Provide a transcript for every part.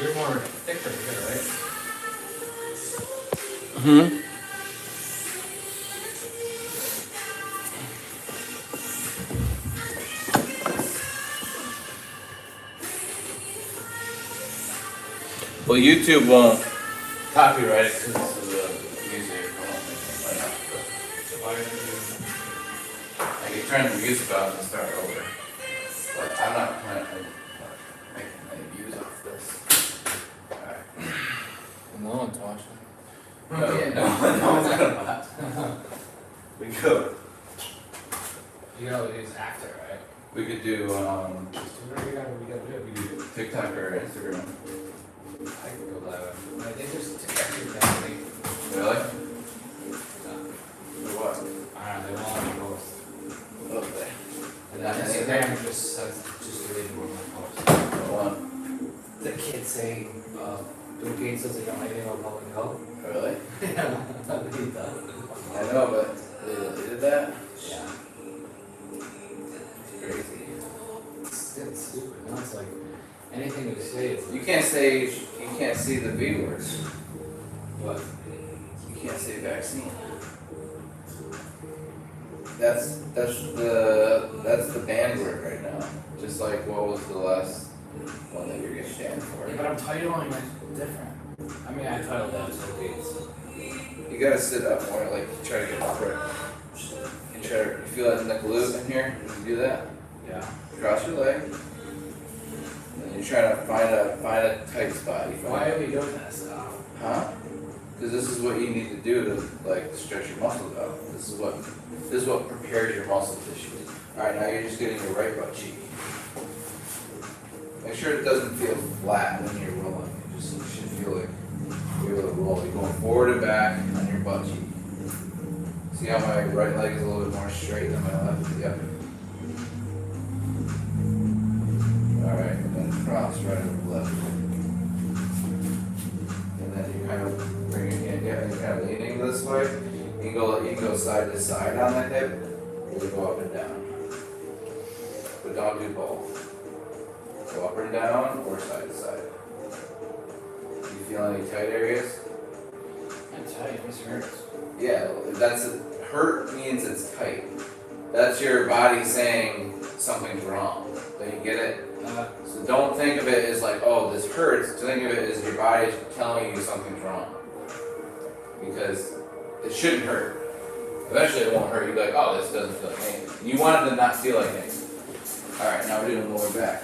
You're more thicker here, right? Hmm. Well, YouTube won't copyright it because this is music. I won't make it right now. So why don't you? I can turn the music off and start over. But I'm not planning on making any views off this. Alright. No one's watching. No, yeah, no one's gonna watch. We could. You gotta use actor, right? We could do Just do whatever we gotta do. we could do TikTok or Instagram. I can go live. I think there's TikTok now. Really? For what? I don't know, they won't let me post. Okay. And then Instagram just says, just deleted one of my posts. Go on. The kid saying, Bill Gates doesn't know anything about public health. Really? Yeah, he does. I know, but they deleted that? Yeah. It's crazy. It's stupid. Now it's like, anything you say is. You can't see the V words. What? You can't say vaccine. That's the banned word right now. Just like what was the last one that you're getting banned for? Yeah, but I'm titling it different. I mean, I titled that Bill Gates. You gotta sit up more, like try to get upright. You feel that in the glute in here? You do that? Yeah. Cross your leg. And you're trying to find a tight spot. You find Why are we doing this? Huh? Because this is what you need to do to like stretch your muscles out. This is what prepares your muscle tissue. All right, now you're just getting your right butt cheek. Make sure it doesn't feel flat when you're rolling. You should feel like you're able to roll. You're going forward and back on your butt cheek. See how my right leg is a little bit more straight than my left? Yep. All right, and then cross right over left. And then you kind of bring your hand down and you're kind of leaning this way. You can go side to side on that hip, or you go up and down. But don't do both. Go up and down or side to side. Do you feel any tight areas? I'm tight, this hurts. Yeah, hurt means it's tight. That's your body saying something's wrong. Do you get it? So don't think of it as like, oh, this hurts. Think of it as your body's telling you something's wrong. Because it shouldn't hurt. Eventually it won't hurt. You'll be like, oh, this doesn't feel like anything. You want it to not feel like anything. Alright, now we're doing lower back.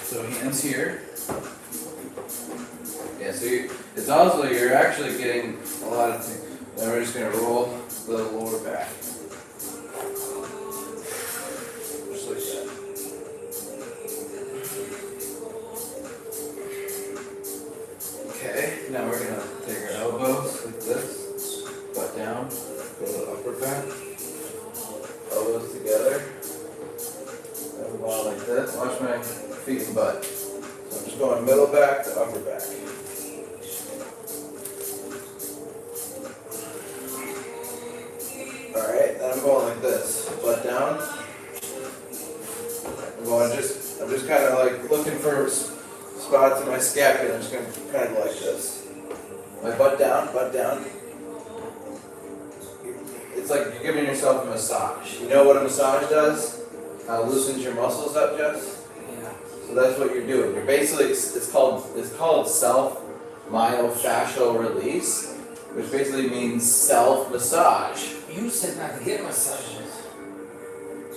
So hands here. Yeah, so it's also, you're actually getting a lot of things. Then we're just going to roll the lower back. Just like that. Okay, now we're going to take our elbows like this, butt down, go to the upper back, elbows together, and go on like this. Watch my feet and butt. So I'm just going middle back to upper back. Alright, then I'm going like this. Butt down. I'm just kind of like looking for spots in my scapula. I'm just going to kind of like this. My butt down, butt down. It's like you're giving yourself a massage. You know what a massage does? How it loosens your muscles up, Jess? Yeah. So that's what you're doing. You're basically, it's called self-myofascial release, which basically means self-massage. You said not to get massages.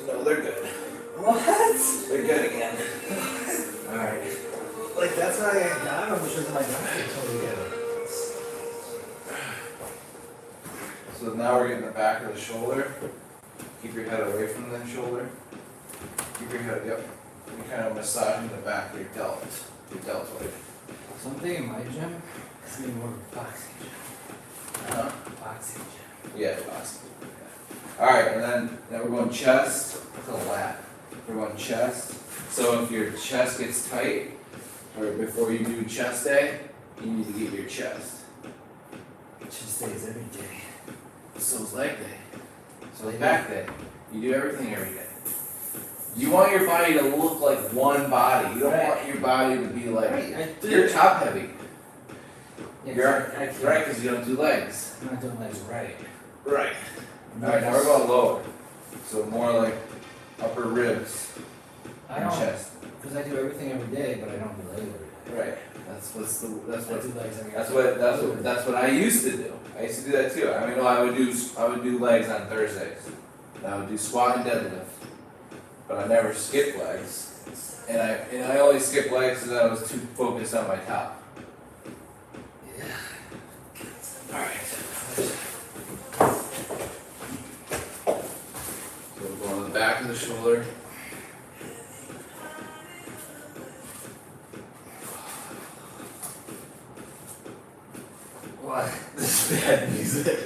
No, they're good. What? They're good again. Alright. Like, that's why I got them, because my doctor told me to get them. So now we're getting the back of the shoulder. Keep your head away from the shoulder. Keep your head, yep. You're kind of massaging the back of your deltoid. Something in my gym is being more boxing gym. Huh? Boxing gym. Yeah, awesome. Alright, and then we're going chest to lat. We're going chest. So if your chest gets tight, or before you do chest day, you need to get your chest. Chest day is every day. So is leg day. So is back day. You do everything every day. You want your body to look like one body. You don't Right. want your body to be like, Right, I do. you're top heavy. Yeah, You're I can't- right, because you don't do legs. I'm not doing legs right. Right. Alright, now we're going lower. So more like upper ribs I and don't, chest. because I do everything every day, but I don't do legs every day. Right. That's what I do legs every that's what I used to do. I used to do that too. I mean, no, I would do legs on Thursdays. And I would do squat and deadlift. But I never skipped legs. And I only skipped legs because I was too focused on my top. Alright. So we're going to the back of the shoulder. What? This is bad music.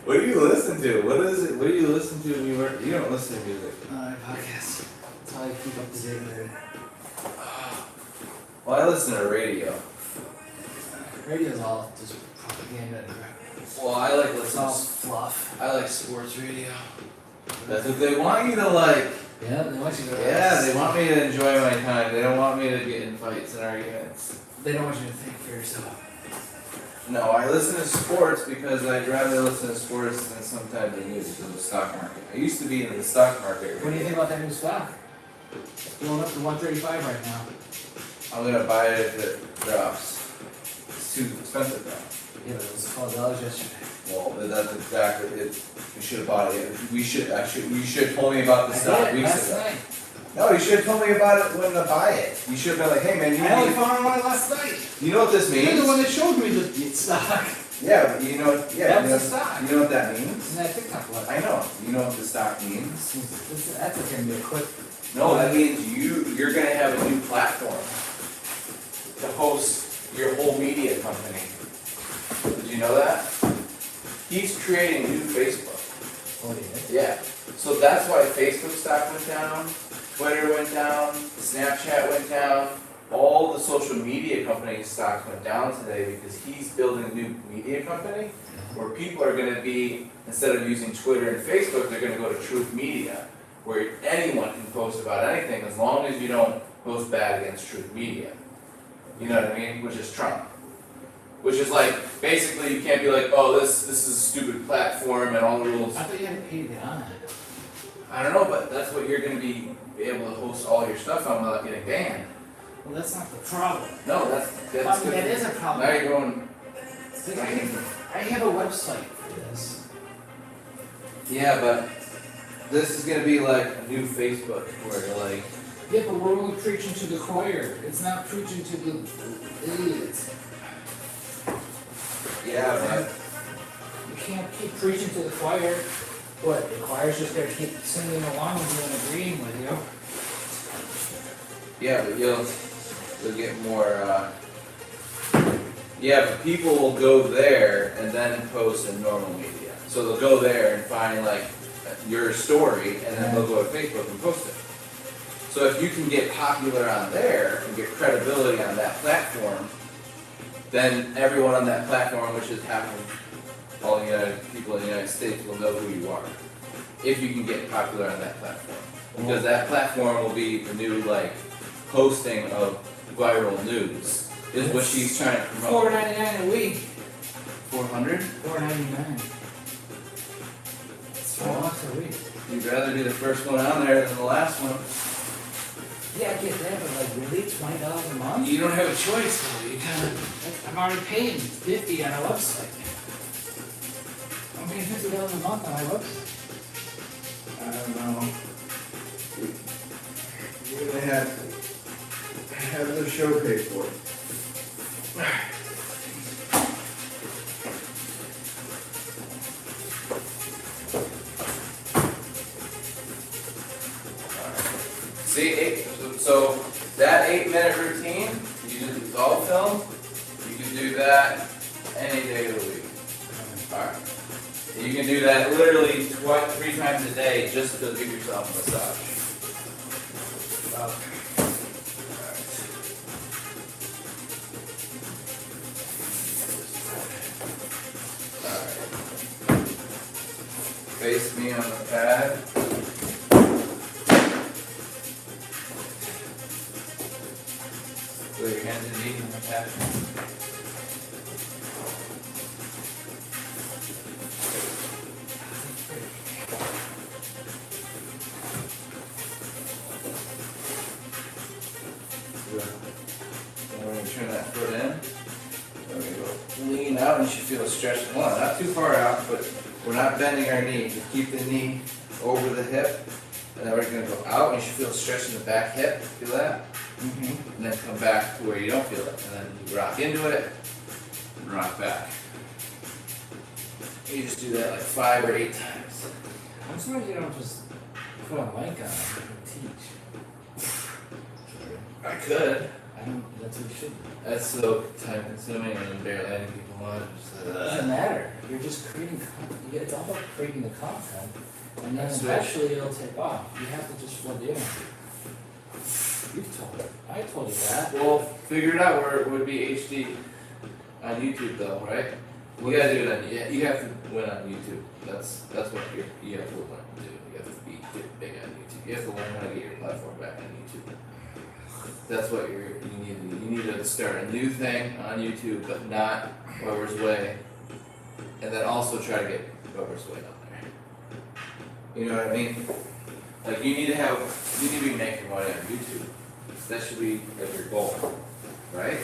What do you listen to? What is it? What do you listen to when you work? You don't listen to music. Podcast. That's how I keep up to date with it. Well, I listen to radio. Radio's all just propaganda and crap. Well, I like It's all listening. fluff. I like sports radio. That's what they want you to like. Yeah, they want you to. Yeah, they want me to enjoy my time. They don't want me to get in fights and arguments. They don't want you to think for yourself. No, I listen to sports because I'd rather listen to sports than sometimes the news because of the stock market. I used to be in the stock market. What do you think about that new stock? It's going up to 135 right now. I'm gonna buy it if it drops. It's too expensive now. Yeah, but it was $12 yesterday. Well, that's exactly it. We should have bought it. You should have told me about the I stock did weeks last ago. night. No, you should have told me about it when to buy it. You should have been like, hey man, I only found out last night. you know what this means? You're the one that showed me the stock. Yeah, but you know, That's you the know, stock. you know what that means? Isn't that TikTok what? I know. You know what the stock means? That's gonna be a quick. No, that means you're gonna have a new platform to host your whole media company. Did you know that? He's creating a new Facebook. Oh yeah. Yeah. So that's why Facebook stock went down, Twitter went down, Snapchat went down. All the social media companies' stocks went down today because he's building a new media company where people are going to be, instead of using Twitter and Facebook, they're going to go to Truth Media, where anyone can post about anything as long as you don't post bad against Truth Media. You know what I mean? Which is Trump. Which is like, basically you can't be like, oh, this is a stupid platform and all the rules. I thought you had to pay to get on it. I don't know, but that's what you're going to be able to host all your stuff on without getting banned. Well, that's not the problem. No, that's I mean, good. that is a problem. Now you're going, Like, I have a website for this. yeah, but this is gonna be like a new Facebook where you're like, Yeah, but we're only preaching to the choir. It's not preaching to the idiots. yeah, You can't keep preaching to the choir. What? The choir's just gonna keep singing along with you and agreeing with you. but you'll get more, yeah, but people will go there and then post in normal media. So they'll go there and find like your story and then they'll go to Facebook and post it. So if you can get popular on there and get credibility on that platform, then everyone on that platform, which is half of all the United people in the United States, will know who you are. If you can get popular on that platform. Because that platform will be the new like posting of viral news is what she's trying to promote. $4.99 a week. 400? $4.99. It's $4 a week. You'd rather be the first one on there than the last one. Yeah, I get that, but like really $20 a month? You don't have a choice though. You kinda, I'm already paying $50 on a website. I'm paying $50 a month on my website. I don't know. You're gonna have the show paid for. See, so that 8-minute routine, it's all film. You can do that any day of the week. Alright. You can do that literally 3 times a day just to give yourself a massage. Alright. Face me on the pad. So your hands and knees and attach. And when you turn that foot in, we're gonna go lean out and you should feel a stretch. Well, not too far out, but we're not bending our knee. Just keep the knee over the hip. And then we're gonna go out and you should feel a stretch in the back hip. Feel that? And then come back to where you don't feel it. And then you rock into it and rock back. You just do that like 5 or 8 times. I'm surprised you don't just put a mic on and teach. I could. I don't, that's what you should do. That's so time consuming and I'm barely letting people on. It doesn't matter. You're just creating it's all about creating the content. And then That's eventually it'll take off. You have to just flood in. You've told me. I told you that. Well, figure it out where it would be HD on YouTube though, right? You gotta do it on, yeah, you have to win on YouTube. That's what you have to learn to do. You have to get big on YouTube. You have to learn how to get your platform back on YouTube. That's what you need to do. You need to start a new thing on YouTube, but not Weber's Way. And then also try to get Weber's Way on there. You know what I mean? Like you need to be making money on YouTube. That should be like your goal, right?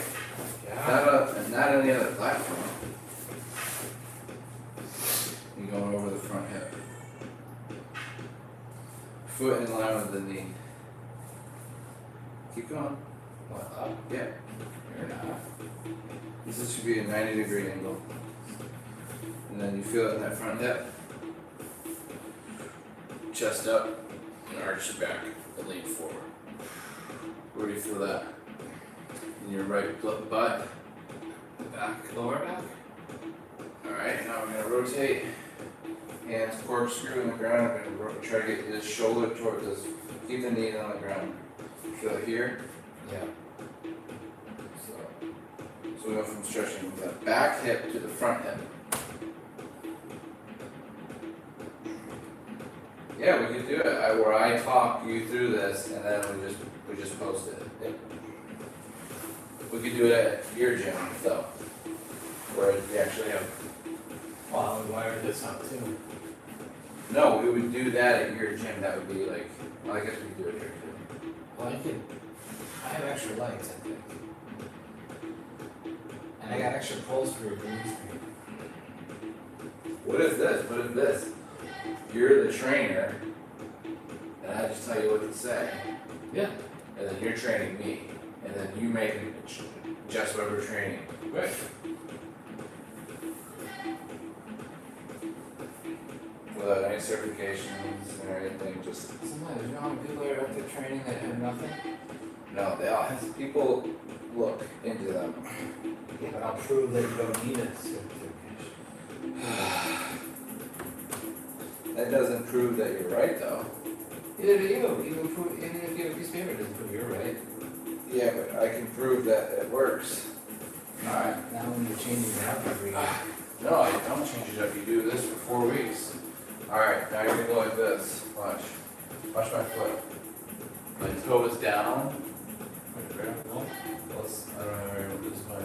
Yeah. Not any other platform. You going over the front hip. Foot in line with the knee. Keep going. What, up? Yeah. You're not. This should be a 90-degree angle. And then you feel it in that front hip. Chest up and arch your back and lean forward. Where do you feel that? In your right butt? Back, lower back? Alright, now we're gonna rotate. Hands corkscrew in the ground. I'm gonna try to get this shoulder toward this. Keep the knee on the ground. Feel it here? Yeah. So we go from stretching the back hip to the front hip. Yeah, we could do it. Where I talk you through this, and then we just post it. Yeah. We could do it at your gym, though, where you actually have. Well, we wired this up too. No, we would do that at your gym. That would be like. Well, I guess we could do it at your gym. Well, I have extra lights, I think. And I got extra poles for your green screen. What is this? What is this? You're the trainer, and I just tell you what to say. Yeah. And then you're training me, and then you make just Weber training. Right. Without any certifications or anything, just Sometimes, you know how many people are out there training that have nothing? no. They all have people look into them. Yeah, but I'll prove that you don't need a certification. That doesn't prove that you're right, though. Either do you. Even if you have a piece of paper, it doesn't prove you're right. Yeah, but I can prove that it works. Alright. Now when you're changing it up every year. No, I don't change it up. You do this for 4 weeks. Alright, now you're gonna go like this. Watch. Watch my foot. My toe is down. I don't know where this is my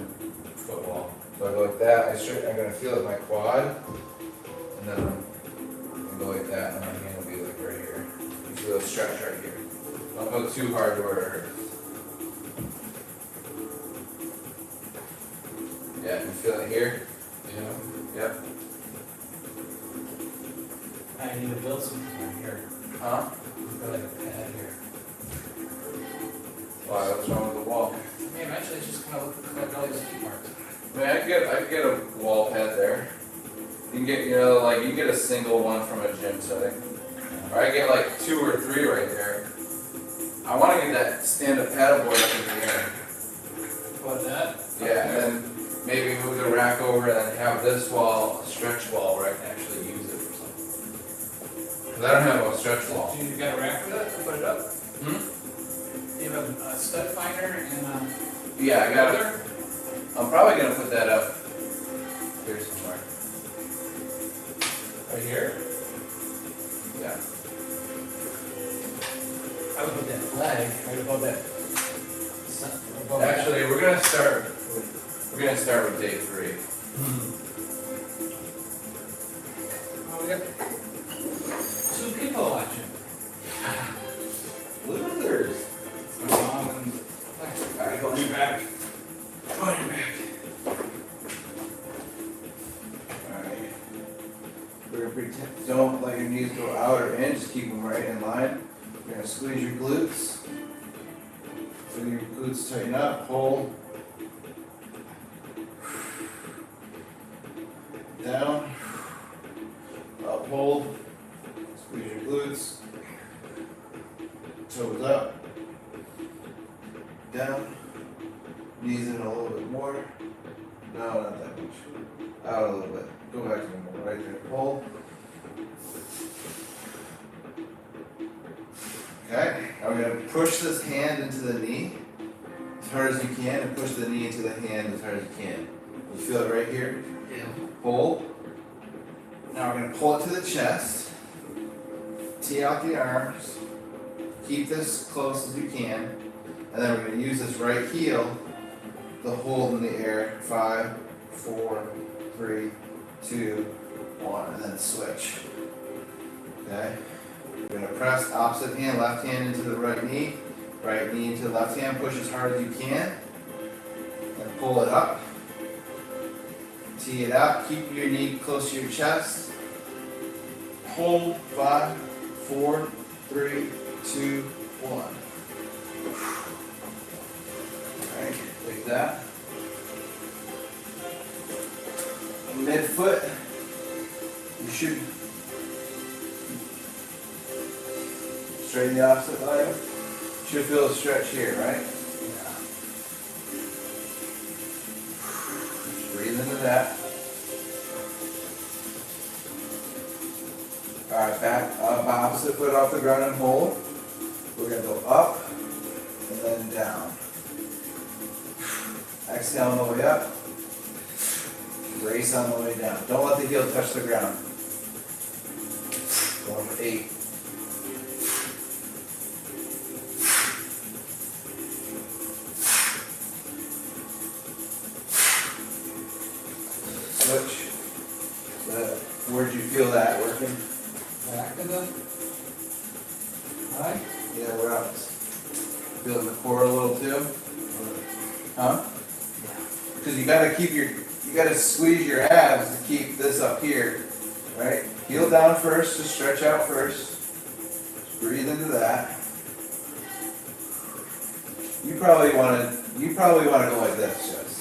foot wall. So I go like that. I'm gonna feel it in my quad. And then I'm gonna go like that, and my hand will be like right here. You feel a stretch right here. Don't go too hard to where it hurts. Yeah, you feel it here? Yeah. Yep. I need to build something right here. Huh? Put like a pad here. Why? What's wrong with the wall? I mean, eventually it's just gonna look like all these ski marks. I mean, I could get a wall pad there. You can get, you can get a single one from a gym setting. Or I get like 2 or 3 right there. I want to get that stand-up paddleboard up in the air. What, that? Yeah, and then maybe move the rack over and then have this wall a stretch wall where I can actually use it for something. Because I don't have a stretch wall. Do you got a rack for that? Put it up? Hmm? Do you have a stud finder and Yeah, I got it. I'm probably going to put that up here somewhere. right here? Yeah. I would put that flag right above that. above. Actually, we're gonna start with day 3. Oh, we got 2 people watching. Losers. My mom and. Alright, go on your back. Go on your back. Alright. We're gonna pretend, don't let your knees go out or in, just keep them right in line. You're gonna squeeze your glutes. Feel your glutes tighten up, hold. Down. Up, hold. Squeeze your glutes. Toes up. Down. Knees in a little bit more. No, not that much. Out a little bit. Go back to normal. Right there. Hold. Okay. Now we're going to push this hand into the knee as hard as you can and push the knee into the hand as hard as you can. You feel it right here? Yeah. Hold. Now we're going to pull it to the chest. Tee out the arms. Keep this close as you can. And then we're going to use this right heel to hold in the air. 5, 4, 3, 2, 1. And then switch. Okay? We're going to press opposite hand, left hand into the right knee. Right knee into the left hand. Push as hard as you can. And pull it up. Tee it out. Keep your knee close to your chest. Hold. 5, 4, 3, 2, 1. Alright, like that. Mid-foot. You should straighten the opposite leg. Should feel a stretch here, right? Yeah. Just breathe into that. Alright, back up, opposite foot off the ground and hold. We're gonna go up and then down. Exhale on the way up. Brace on the way down. Don't let the heel touch the ground. Going for 8. Switch. Where'd you feel that working? Back to the. Right? Yeah, where else? Feeling the core a little too? Huh? Because you gotta squeeze your abs to keep this up here, right? Heel down first, just stretch out first. Just breathe into that. You probably wanna go like this, Jess.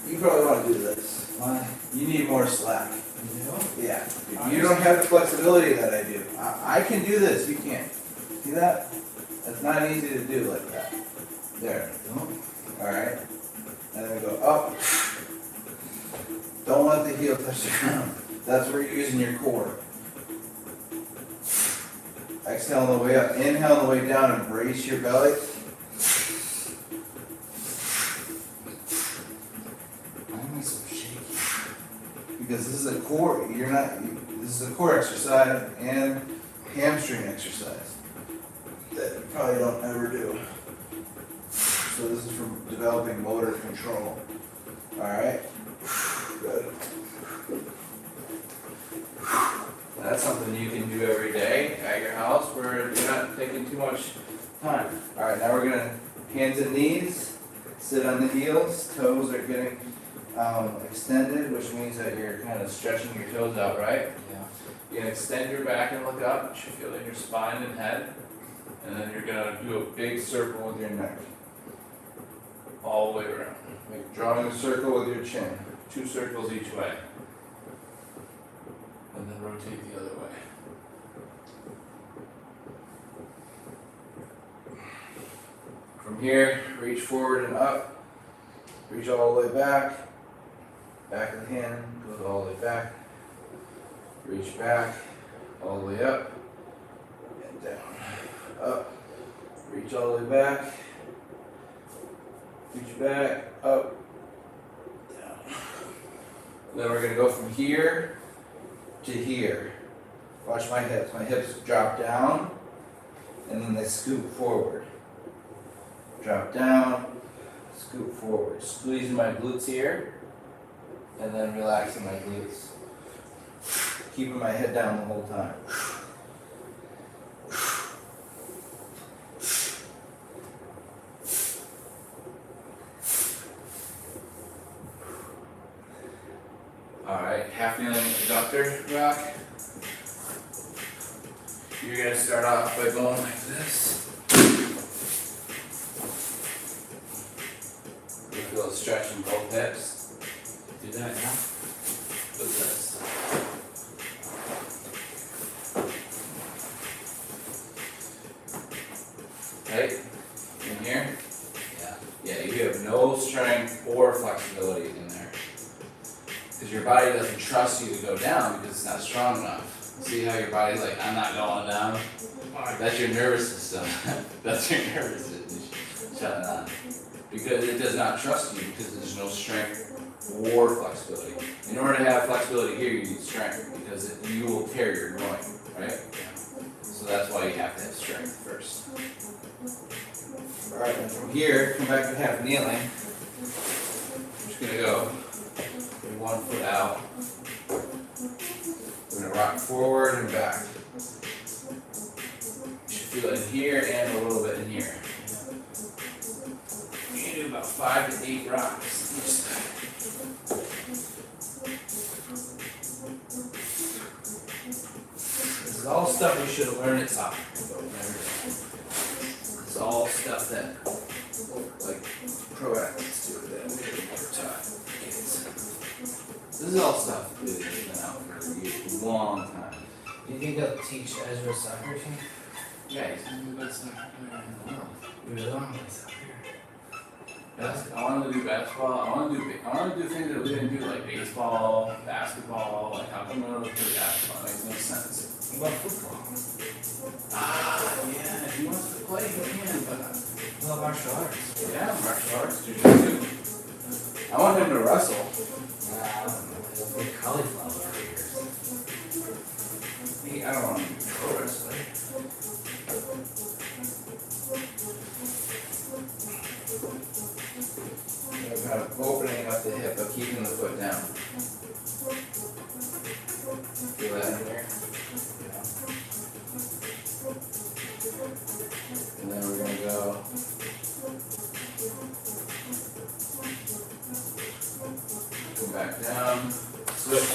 You probably wanna do this. Why? You need more slack. You know? Yeah. You don't have the flexibility that I do. I can do this, you can't. See that? That's not easy to do like that. There. Alright. And then we go up. Don't let the heel touch the ground. That's where you're using your core. Exhale on the way up. Inhale on the way down and brace your belly. Why am I so shaky? Because this is a core. This is a core exercise and hamstring exercise that you probably don't ever do. So this is from developing motor control. Alright? Good. That's something you can do every day at your house where you're not taking too much time. Alright, now we're gonna hands and knees, sit on the heels, toes are getting extended, which means that you're kind of stretching your toes out, right? Yeah. You're gonna extend your back and look up, you should feel it in your spine and head. And then you're gonna do a big circle with your neck. All the way around. Drawing a circle with your chin. 2 circles each way. And then rotate the other way. From here, reach forward and up. Reach all the way back. Back of the hand goes all the way back. Reach back, all the way up. And down. Up. Reach all the way back. Reach back, up, down. Then we're gonna go from here to here. Watch my hips. My hips drop down, and then they scoop forward. Drop down, Scoot forward, squeezing my glutes here, and then relaxing my glutes. Keeping my head down the whole time. Alright, half kneeling adductor rock. You're gonna start off by going like this. You feel a stretch in both hips. Do that now. With this. Right? In here? Yeah. Yeah, you have no strength or flexibility in there. Because your body doesn't trust you to go down because it's not strong enough. See how your body's like, I'm not going down? That's your nervous system. That's your nervous system shutting on. Because it does not trust you because there's no strength or flexibility. In order to have flexibility here, you need strength because you will tear your groin, right? So that's why you have to have strength first. Alright, then from here, come back to half kneeling. I'm just gonna go with 1 foot out. We're gonna rock forward and back. You should feel it in here and a little bit in here. You can do about 5 to 8 rocks each side. This is all stuff you should have learned at soccer. It's all stuff that, like, pro athletes do that we never taught kids. This is all stuff that has been out for a long time. Do you think they'll teach Ezra's soccer team? Yeah, he's one of the best soccer players in the world. We really want to play soccer. I want to do basketball. I want to do things that we didn't do, like baseball, basketball. Like, how come we don't play basketball? It makes no sense. What about football? Yeah, if he wants to play, he can, but What about martial arts? yeah, martial arts, jiu-jitsu. I want him to wrestle. I don't know. He'll play cauliflower over here. I don't want him to be a pro wrestler. You're kind of opening up the hip, but keeping the foot down. Feel that in here? And then we're gonna go. Come back down. Switch.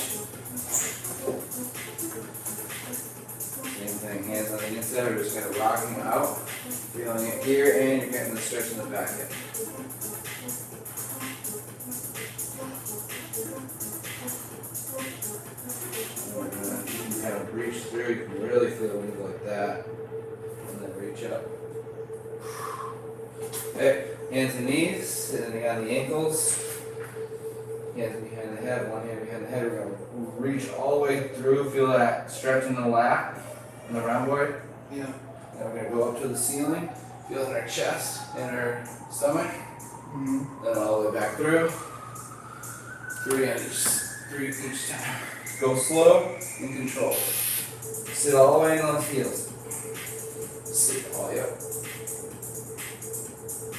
Same thing, hands on the inside. We're just gonna rock them out. Feeling it here, and you're getting the stretch in the back hip. And you can kind of reach through. You can really feel the move like that. And then reach up. Okay, hands and knees, sitting on the ankles. Hands behind the head, one hand behind the head. We're going to reach all the way through. Feel that stretch in the lat, in the rhomboid. Yeah. Then we're going to go up to the ceiling. Feel in our chest and our stomach. Mm-hmm. Then all the way back through. 3 each time. Go slow and control. Sit all the way in on the heels. Sit all the way up.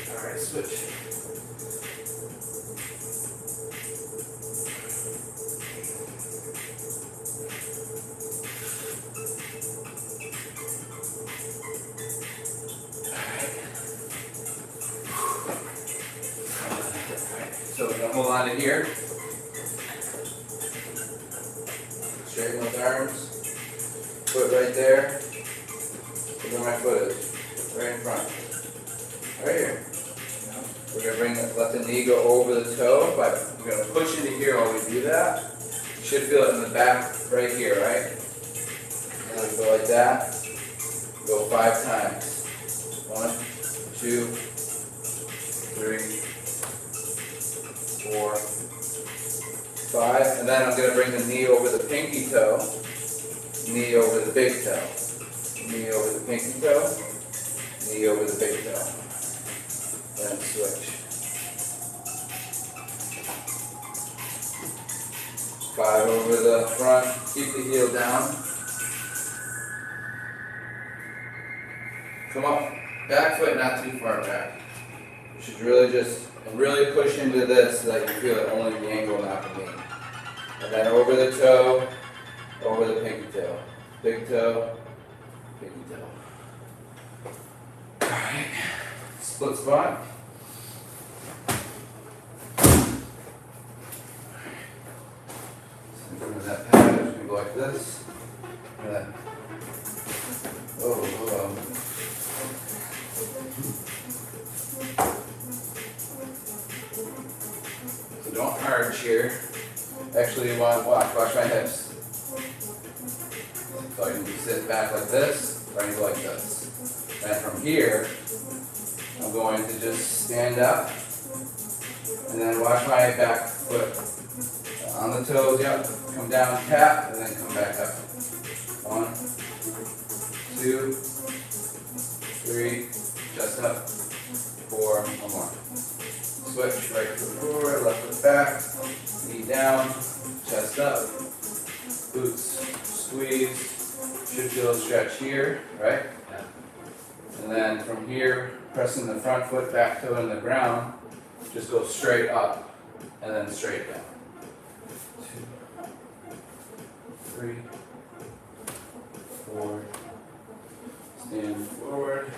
Alright, switch. So we're gonna hold on to here. Straighten those arms. Foot right there. Look where my foot is. Right in front. Right here. We're gonna let the knee go over the toe, but we're gonna push into here while we do that. You should feel it in the back right here, right? And then go like that. Go 5 times. 1, 2, 3, 4, 5, and then I'm going to bring the knee over the pinky toe, knee over the big toe, knee over the pinky toe, knee over the big toe, then switch. 5 over the front, keep the heel down. Come up, back foot not too far back. You should really just And really push into this so that you feel it only the angle, not the knee. And then over the toe, over the pinky toe. Big toe, pinky toe. Alright, split spot. So from that pattern, we can go like this. And then, So don't arch here. Actually, you want to watch my hips. So I can sit back like this, or I can go like this. And from here, I'm going to just stand up, and then watch my back foot on the toes, yep, come down, tap, and then come back up. 1, 2, 3, chest up, 4, one more. Switch, right foot forward, left foot back, knee down, chest up, glutes squeeze, should feel a stretch here, right? And then from here, pressing the front foot, back toe in the ground, just go straight up and then straight down. 2, 3, 4, stand forward.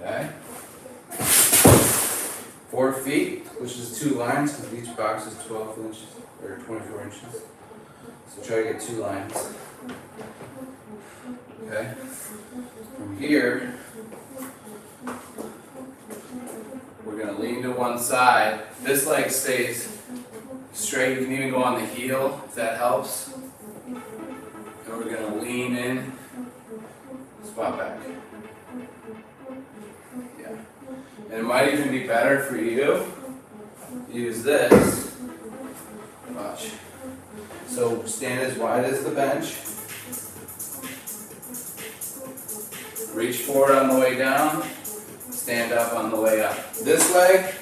Okay. 4 feet, which is 2 lines, because each box is 12 inches, or 24 inches. So try to get 2 lines. Okay. From here, we're going to lean to one side. This leg stays straight. You can even go on the heel if that helps. And we're going to lean in, spot back. Yeah. And it might even be better for you to use this. Watch. So stand as wide as the bench. Reach forward on the way down, stand up on the way up. This leg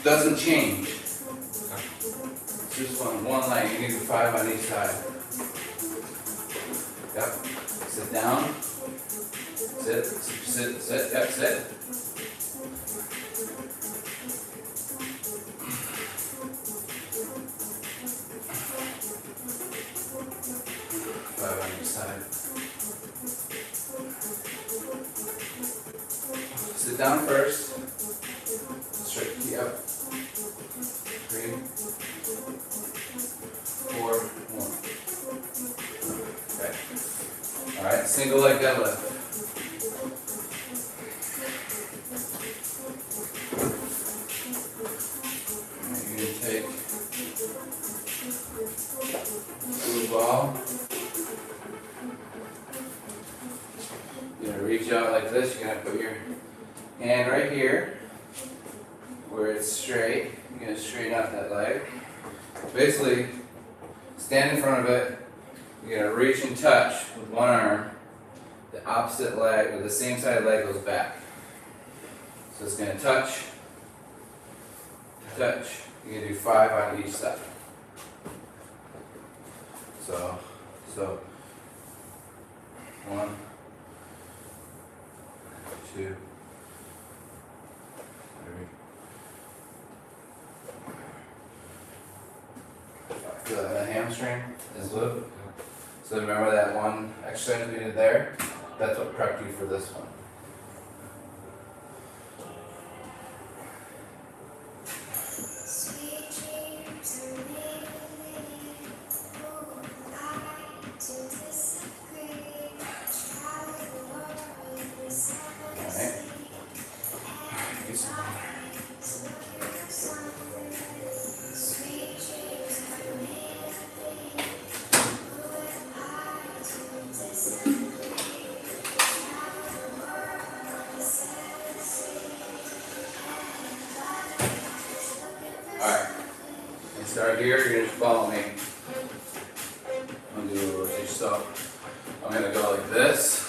doesn't change. It's just one leg. You need to do 5 on each side. Yep. Sit down. Sit, yep, sit. 5 on each side. Sit down first. Straight knee up. 3, 4, 1. Okay. Alright, single leg deadlift. You're going to take blue ball. You're going to reach out like this. You're going to put your hand right here, where it's straight. You're going to straighten out that leg. Basically, stand in front of it. You're going to reach and touch with one arm. The opposite leg, or the same side leg goes back. So it's going to touch, touch. You're going to do 5 on each side. So 1, 2, 3. Feel that hamstring is loose. So remember that one exercise we did there? That's what prepped you for this one. Alright, and start here, you're going to follow me. I'm going to do a rotation. So, I'm going to go like this.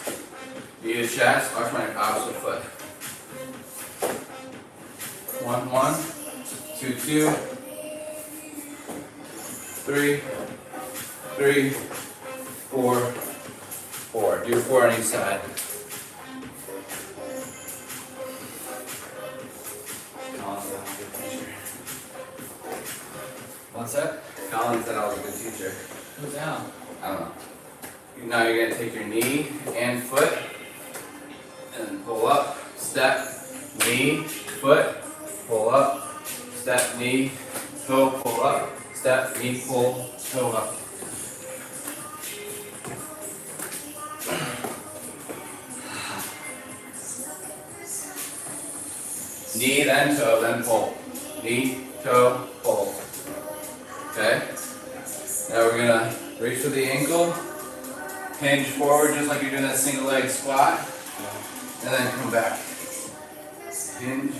Knee to chest, watch my opposite foot. 1, 1, 2, 2, 3, 3, 4, 4. Do 4 on each side. What's that? Colin said I was a good teacher. Who's down? I don't know. Now you're gonna take your knee and foot and pull up, step, knee, foot, pull up, step, knee, toe, pull up, step, knee, pull, toe up. Knee, then toe, then pull. Knee, toe, pull. Okay? Now we're gonna reach for the ankle, hinge forward just like you're doing that single leg squat, and then come back. Hinge.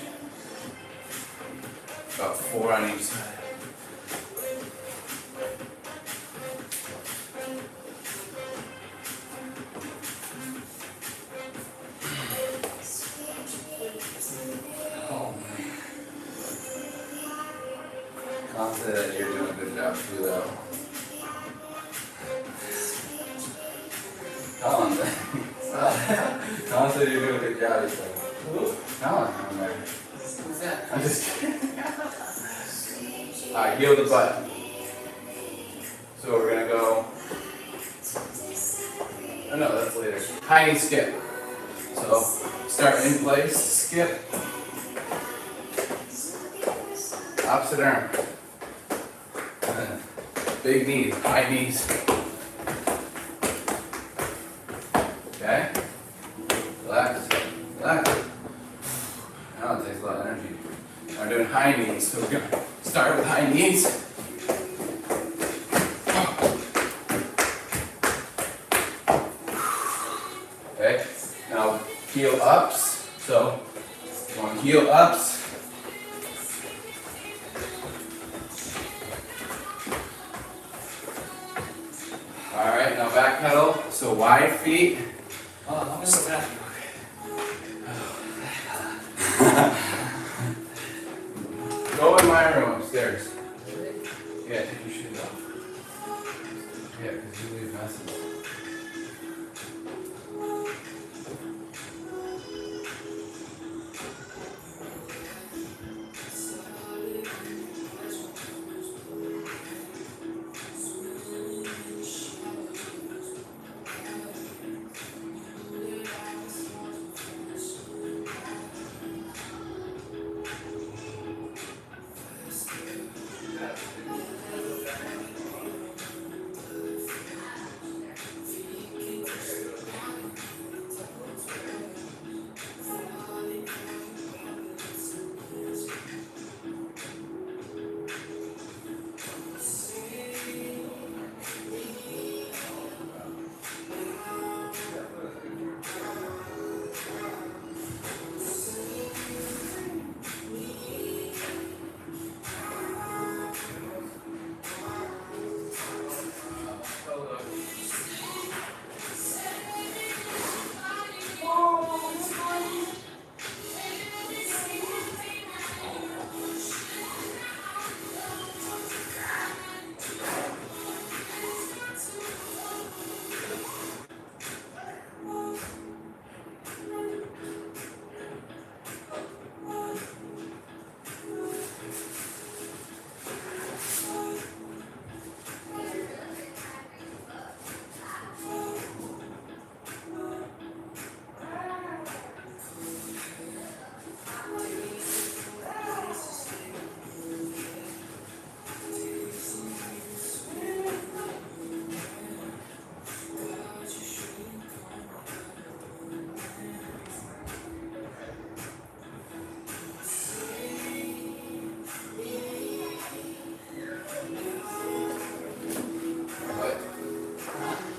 About 4 on each side. Oh man. Confident that you're doing a good job too though. Colin, Colin said you're doing a good job, he said. Who? Colin, I'm there. Who's that? I'm just kidding. Alright, heel the butt. So we're gonna go. Oh no, that's later. High knee skip. So start in place, skip. Opposite arm. And then big knees, high knees. Okay? Relax, relax. Now it takes a lot of energy. Now we're doing high knees, so we're gonna start with high knees. Okay? Now heel ups. So going heel ups. Alright, now back pedal. So wide feet. Oh, I'm gonna go back. Go in my room upstairs. Yeah, take your shoes off. Yeah, because you leave messes.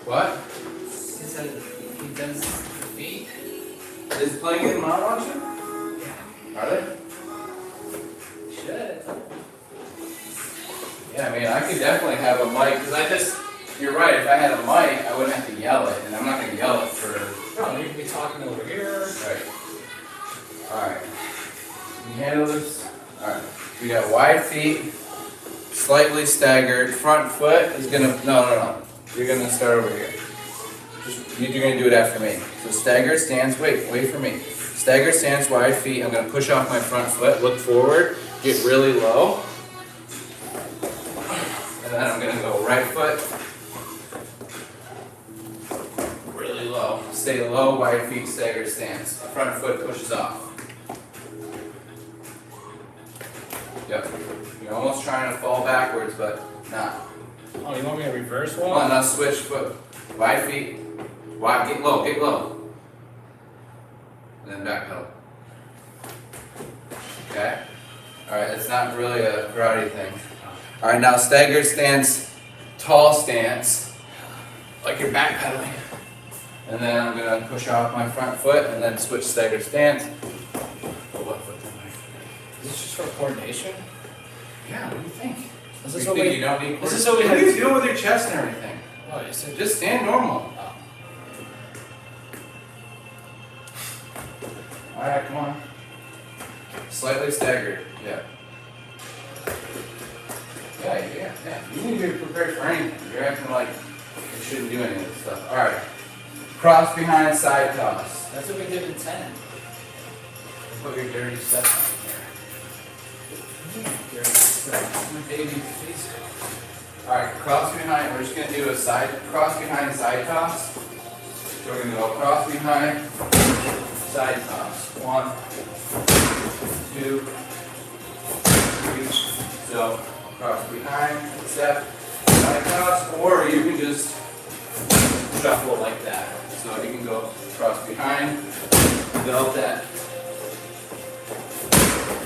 What? He said he does the feet. Is playing getting mom watching? Yeah. Are they? Should. Yeah, I mean, I could definitely have a mic, because you're right, if I had a mic, I wouldn't have to yell it, and I'm not going to yell it for... No, you could be talking over here. Right. Alright. Can you handle this? Alright. We got wide feet, slightly staggered, front foot is going to... No. You're going to start over here. You're going to do it after me. So staggered stance, wait for me. Staggered stance, wide feet, I'm going to push off my front foot, look forward, get really low. then I'm gonna go right foot. Really low. Stay low, wide feet, stagger stance. Front foot pushes off. Yep. You're almost trying to fall backwards, but not. Oh, you want me to reverse Come one? on, now switch foot. Wide feet. Wide, get low, get low. And then back pedal. Okay? Alright, it's not really a karate thing. Alright, now stagger stance, tall stance, like you're backpedaling. And then I'm gonna push off my front foot and then switch stagger stance. Put one foot to my foot. Is this just for coordination? Yeah, what do you think? Is You this what think we? you don't need Is this what we What are had? you doing with your chest and everything? Oh, you said Just stand normal. Oh. Alright, come on. Slightly staggered, yeah. Yeah. You need to be prepared for anything. You're acting like you shouldn't do any of this stuff. Alright. Cross behind side toss. That's what we did in 10. Put your dirty stuff My baby face. on here. Alright, cross behind. We're just gonna do a cross behind side toss. So we're gonna go cross behind side toss. 1, 2, 3. So cross behind, step, side toss, or you can just shuffle like that. So you can go cross behind, develop that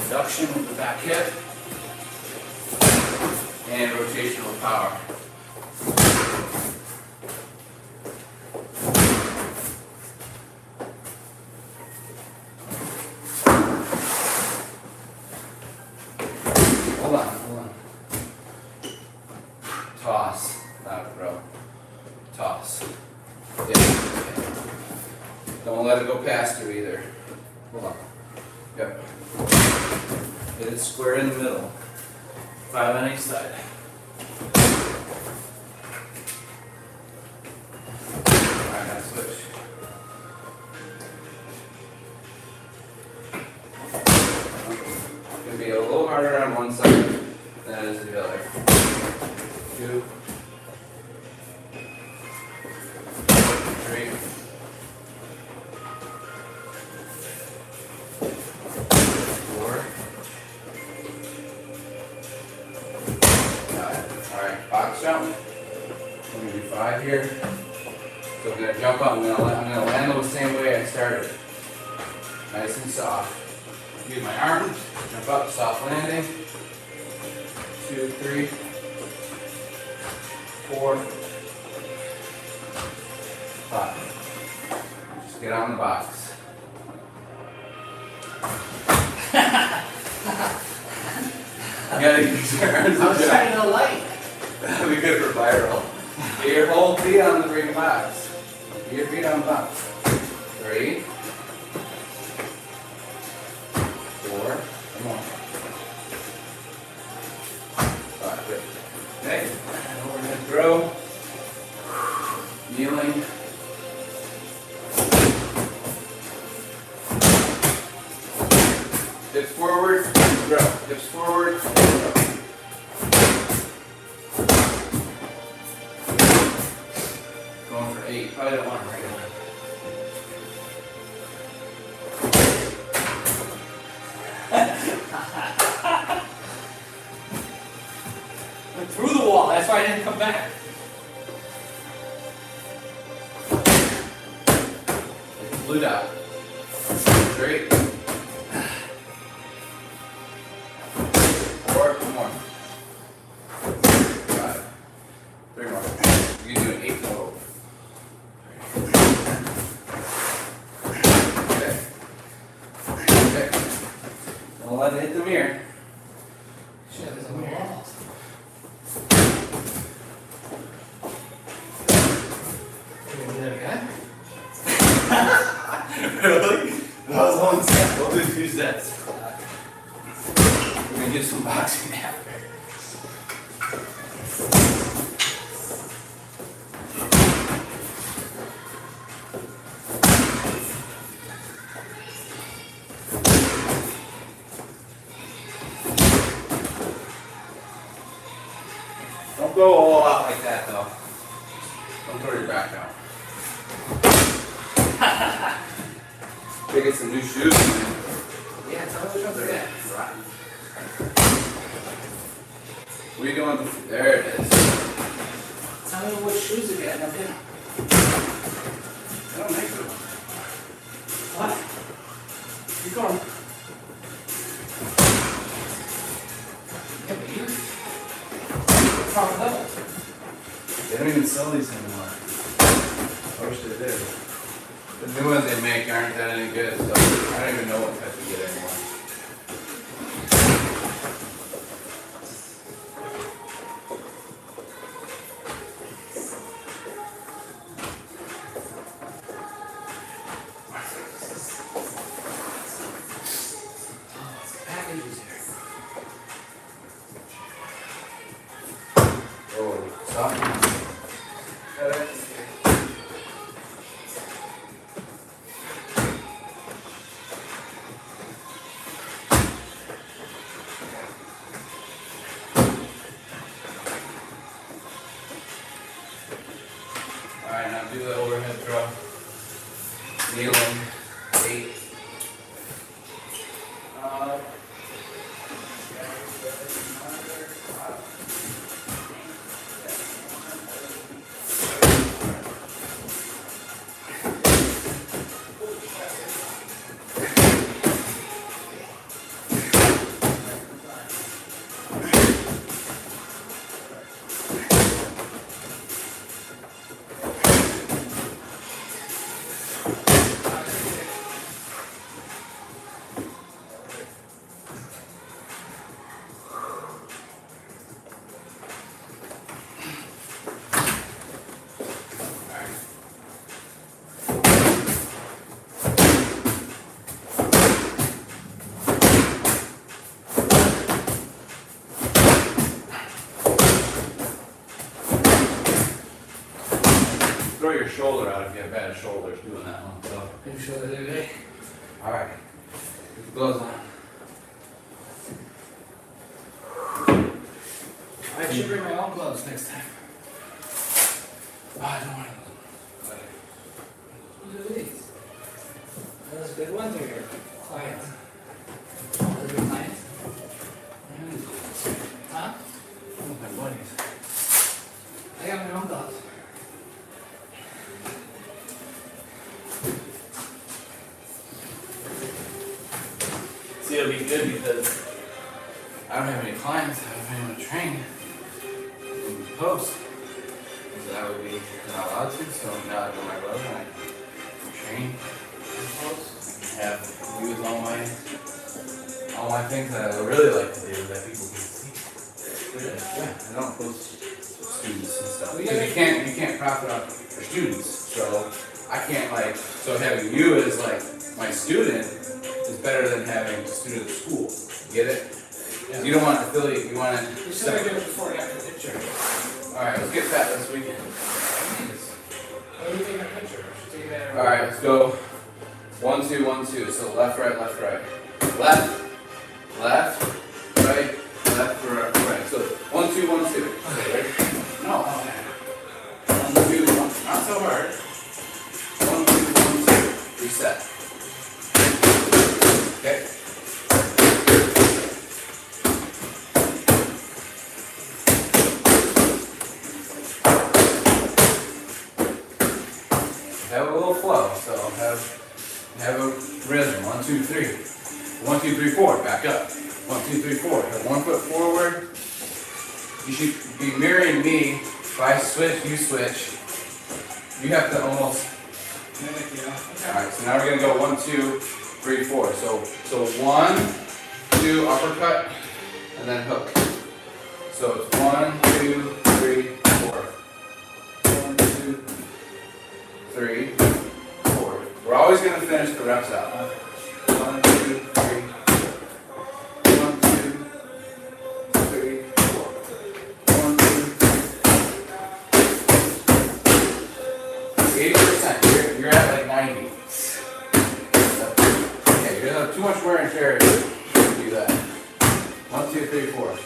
induction with the back hip, and rotational power. Hold on. Toss, not throw. Toss. Yeah. Don't let it go past you either. Hold on. Yep. Hit it square in the middle. 5 on each side. Alright, now switch. It's gonna be a little harder on one side than it is the other. 2, 3, 4. Alright, box jump. I'm gonna do 5 here. So I'm gonna jump up, I'm gonna land the same way I started. Nice and soft. Use my arms, jump up, soft landing. 2, 3, 4, 5. Just get on the box. You gotta use your arms to I was jump. trying to light. That'll be good for viral. Get your whole feet on the ring box. Get your feet on the box. 3, 4, come on. 5, good. Okay, overhead throw. Kneeling. Hips forward, throw. Hips forward, throw. Going for 8. Probably don't want to right now. Went through the wall. That's why I didn't come back. Blue dot. Straight. 4, 1 more. 5. 3 more. You can do an 8 total. Okay. Don't let it hit the mirror. Shit, there's a wall. Can we do that again? Really? That was one set. We'll do 2 sets. We're gonna do some boxing after. Don't go a whole lot like that though. Don't throw your back out. Gotta get some new shoes. Yeah, tell me which ones to get. What are you doing? There it is. Tell me which shoes to get, and I'll get them. I don't make them. What? Keep going. Yeah, but you. What's wrong with those? They don't even sell these anymore. I wish they did. The new ones they make aren't that any good, so I don't even know what type to get anymore. Packages here. Oh, stop. Alright, now do the overhead throw. Kneeling, 8. Throw your shoulder out if you have bad shoulders doing that one. So, Are you sure they're good? all right, put the gloves on. I should bring my own gloves next time. Oh, I don't want to. Whose are these? Those good ones or your clients? Those are your clients? Huh? My buddies. I got my own gloves. See, it'll be good because I don't have any clients. I don't have anyone to train in post. So that would be not allowed to. So now I put my gloves and I train in post. I have use all my things that I would really like to do that people can see. Yeah, I don't post students and stuff. Because you can't profit off your students. So I can't so having you as my student is better than having a student at school. Get it? Yeah. You don't want to affiliate, you want to. You said I do it before I got the picture. Alright, let's get that this weekend. What are you taking a picture? Take that. Alright, let's go 1, 2, 1, 2. So left, right, left, right. Left, left, right, left, right. So 1, 2, 1, 2. Okay, ready? No. 1, 2, 1. Not so hard. 1, 2, 1, 2. Reset. Okay. Have a little flow, so have a rhythm. 1, 2, 3. 1, 2, 3, 4. Back up. 1, 2, 3, 4. Have 1 foot forward. You should be mirroring me. If I switch, you switch. You have to almost. Mimic, you know? Okay. Alright, so now we're gonna go 1, 2, 3, 4. So 1, 2, uppercut, and then hook. So it's 1, 2, 3, 4. 1, 2, 3, 4. We're always gonna finish the reps out. 1, 2, 3, 1, 2, 3, 4. 1, 2. 80%. You're at 90. Yeah, you're gonna have too much wear and tear to do that. 1, 2, 3, 4.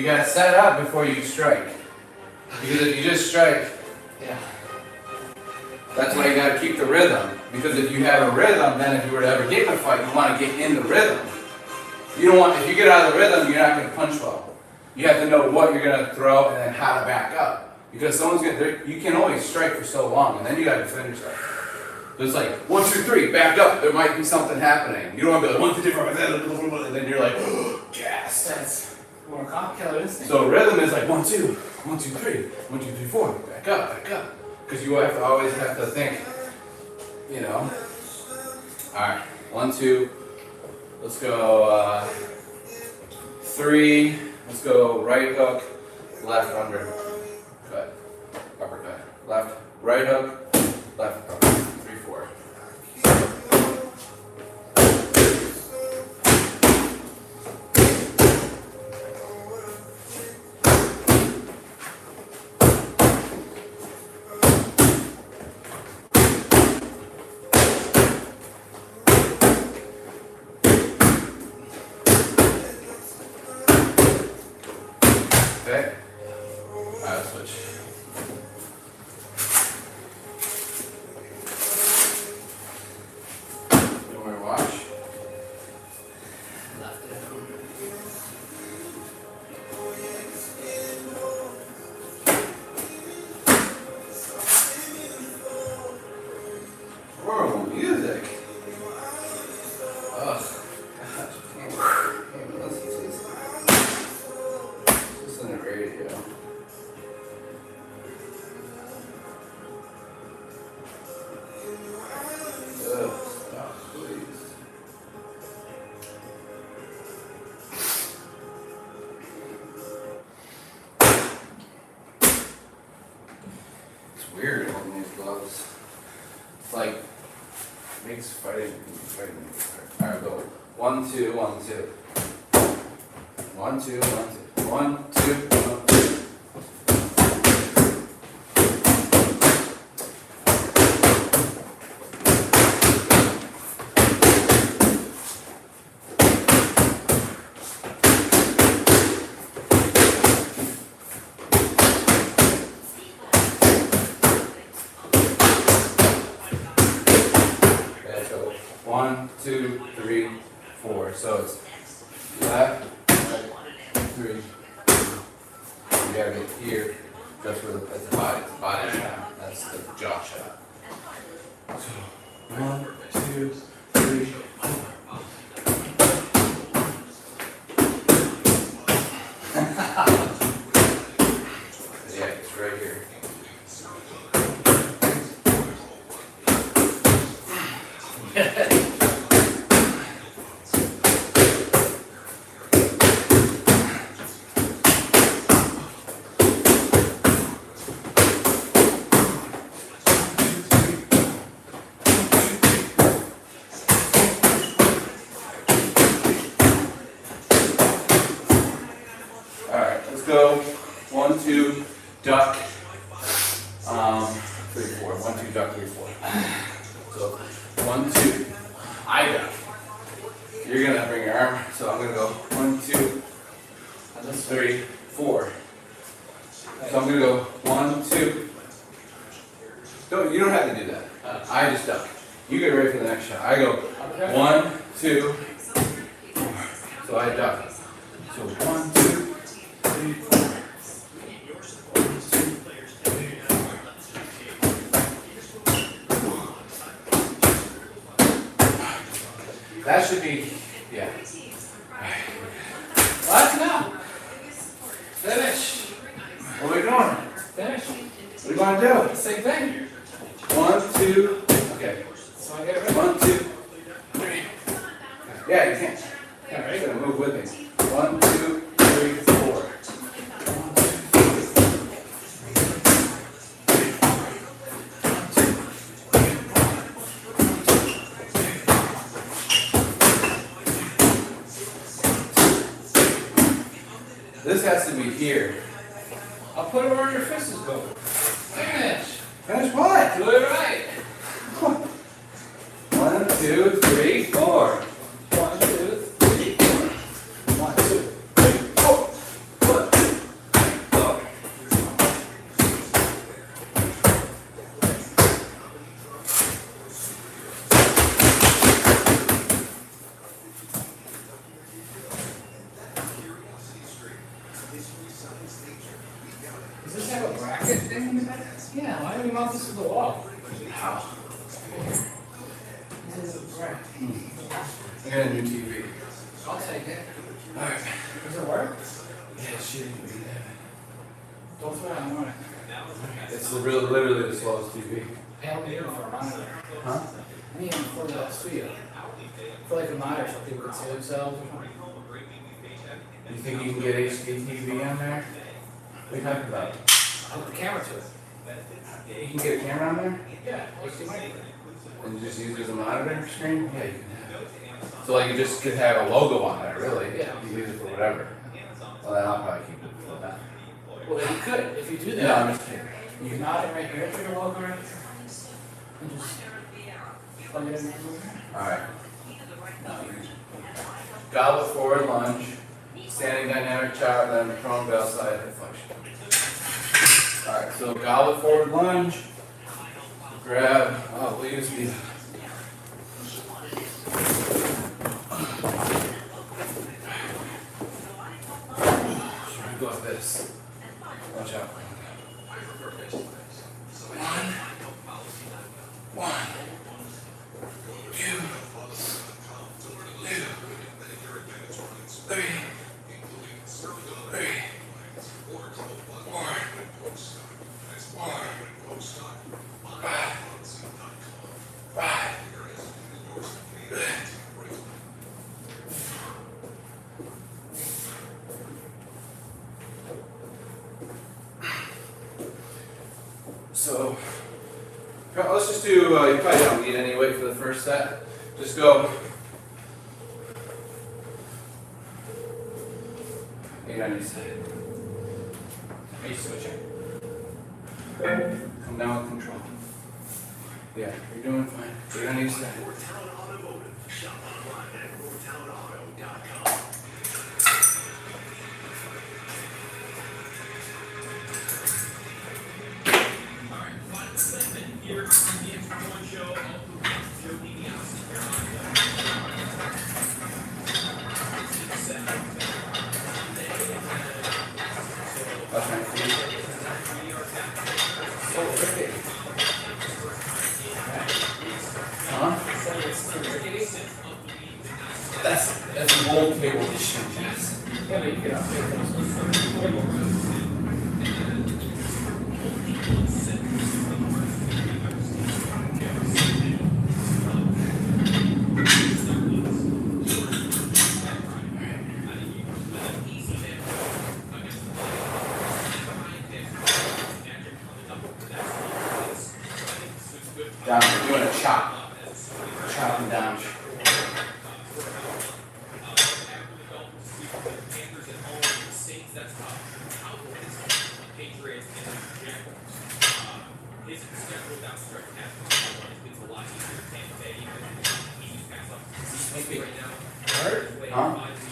gotta set it up before you strike. Because if you just strike, Yeah. that's why you gotta keep the rhythm. Because if you have a rhythm, then if you were to ever get in a fight, you wanna get in the rhythm. You don't want, if you get out of the rhythm, you're not gonna punch well. You have to know what you're gonna throw and then how to back up. Because someone's gonna, you can only strike for so long, and then you gotta finish that. So it's like, 1, 2, 3, back up, there might be something happening. You don't wanna be like, 1, 2, 3, 4, 5, 6, and then you're like, gas. That's more killer instinct. So rhythm is like 1, 2, 1, 2, 3, 1, 2, 3, 4, back up, back up. Because you have to always have to think, you know. Alright, 1, 2, let's go 3, let's go right hook, left under, cut, uppercut, left, right hook, left hook, 3, 4. Okay. Alright, switch. You want to watch? Left it. Horrible music. Ugh. Gosh, can't even listen to this. Listen to the radio. Ugh, stop, please. It's weird holding these gloves. It's like makes fighting. Alright, go. 1, 2, 1, 2. 1, 2, 1, 2. 1, 2, 1, 2. Okay, so 1, 2, 3, 4. So it's left, right, 3. You gotta get here. That's where that's the body shot. That's the jaw shot. So 1, 2, 3, 4. Yeah, it's right here. Alright, let's go. 1, 2, duck. 3, 4. 1, 2, duck, 3, 4. So 1, 2. I duck. You're gonna bring your arm, so I'm gonna go 1, 2, 3, 4. So I'm gonna go 1, 2. You don't have to do that. I just duck. You get ready for the next shot. I go 1, 2, 4. So I duck. So 1, 2, 3, 4. That should be, yeah. What? No. Finish. What are we doing? Finish. What are you gonna do? Same thing. 1, 2, okay. So I get it right. 1, 2, 3. Yeah, you can't. Yeah, You're right. gonna move with me. 1, 2, 3, 4. This has to be here. I'll put it where your fist is going. Finish. Finish what? Do it right. 1, 2, 3, 4. 1, 2, 3, 4. 1, 2, 3, 4. 1, 2, let me mount this to the wall. How? This is right. I got a new TV. I'll take it. Alright. Does it work? Yeah, it's shooting me. Don't throw it on it. It's literally the slowest TV. Hey, I'll need it for a monitor. Huh? I need them for the studio. For like a monitor so people can see themselves or something. You think you can get HD TV on there? What are you talking about? I'll put the camera to it. You can get a camera on there? Yeah, HDMI. And you just use it as a monitor screen? Yeah, you can have it. So like you just could have a logo on there, really? Yeah. You can use it for whatever. Well, then I'll probably keep it for that. Well, you could, if you do that. No, I'm just kidding. You can mount it right here for your logo right here. And just plug it in there. Alright. Goblet forward lunge, standing dynamic chop, then prone bell side hip flexion. Alright, so goblet forward lunge, grab, we'll use the go like this. Watch out. One, two, three, four, five. So, let's just do, you probably don't need any weight for the first set. Just go 8 on each side. Are you switching? Come down with control. Yeah, you're doing fine. 8 on each side. That's my feet. So rickety. Huh? So it's too rickety? That's an old table issue, Jess. Yeah, but you can update those. Down, you're doing a chop. Chopping down. Huh?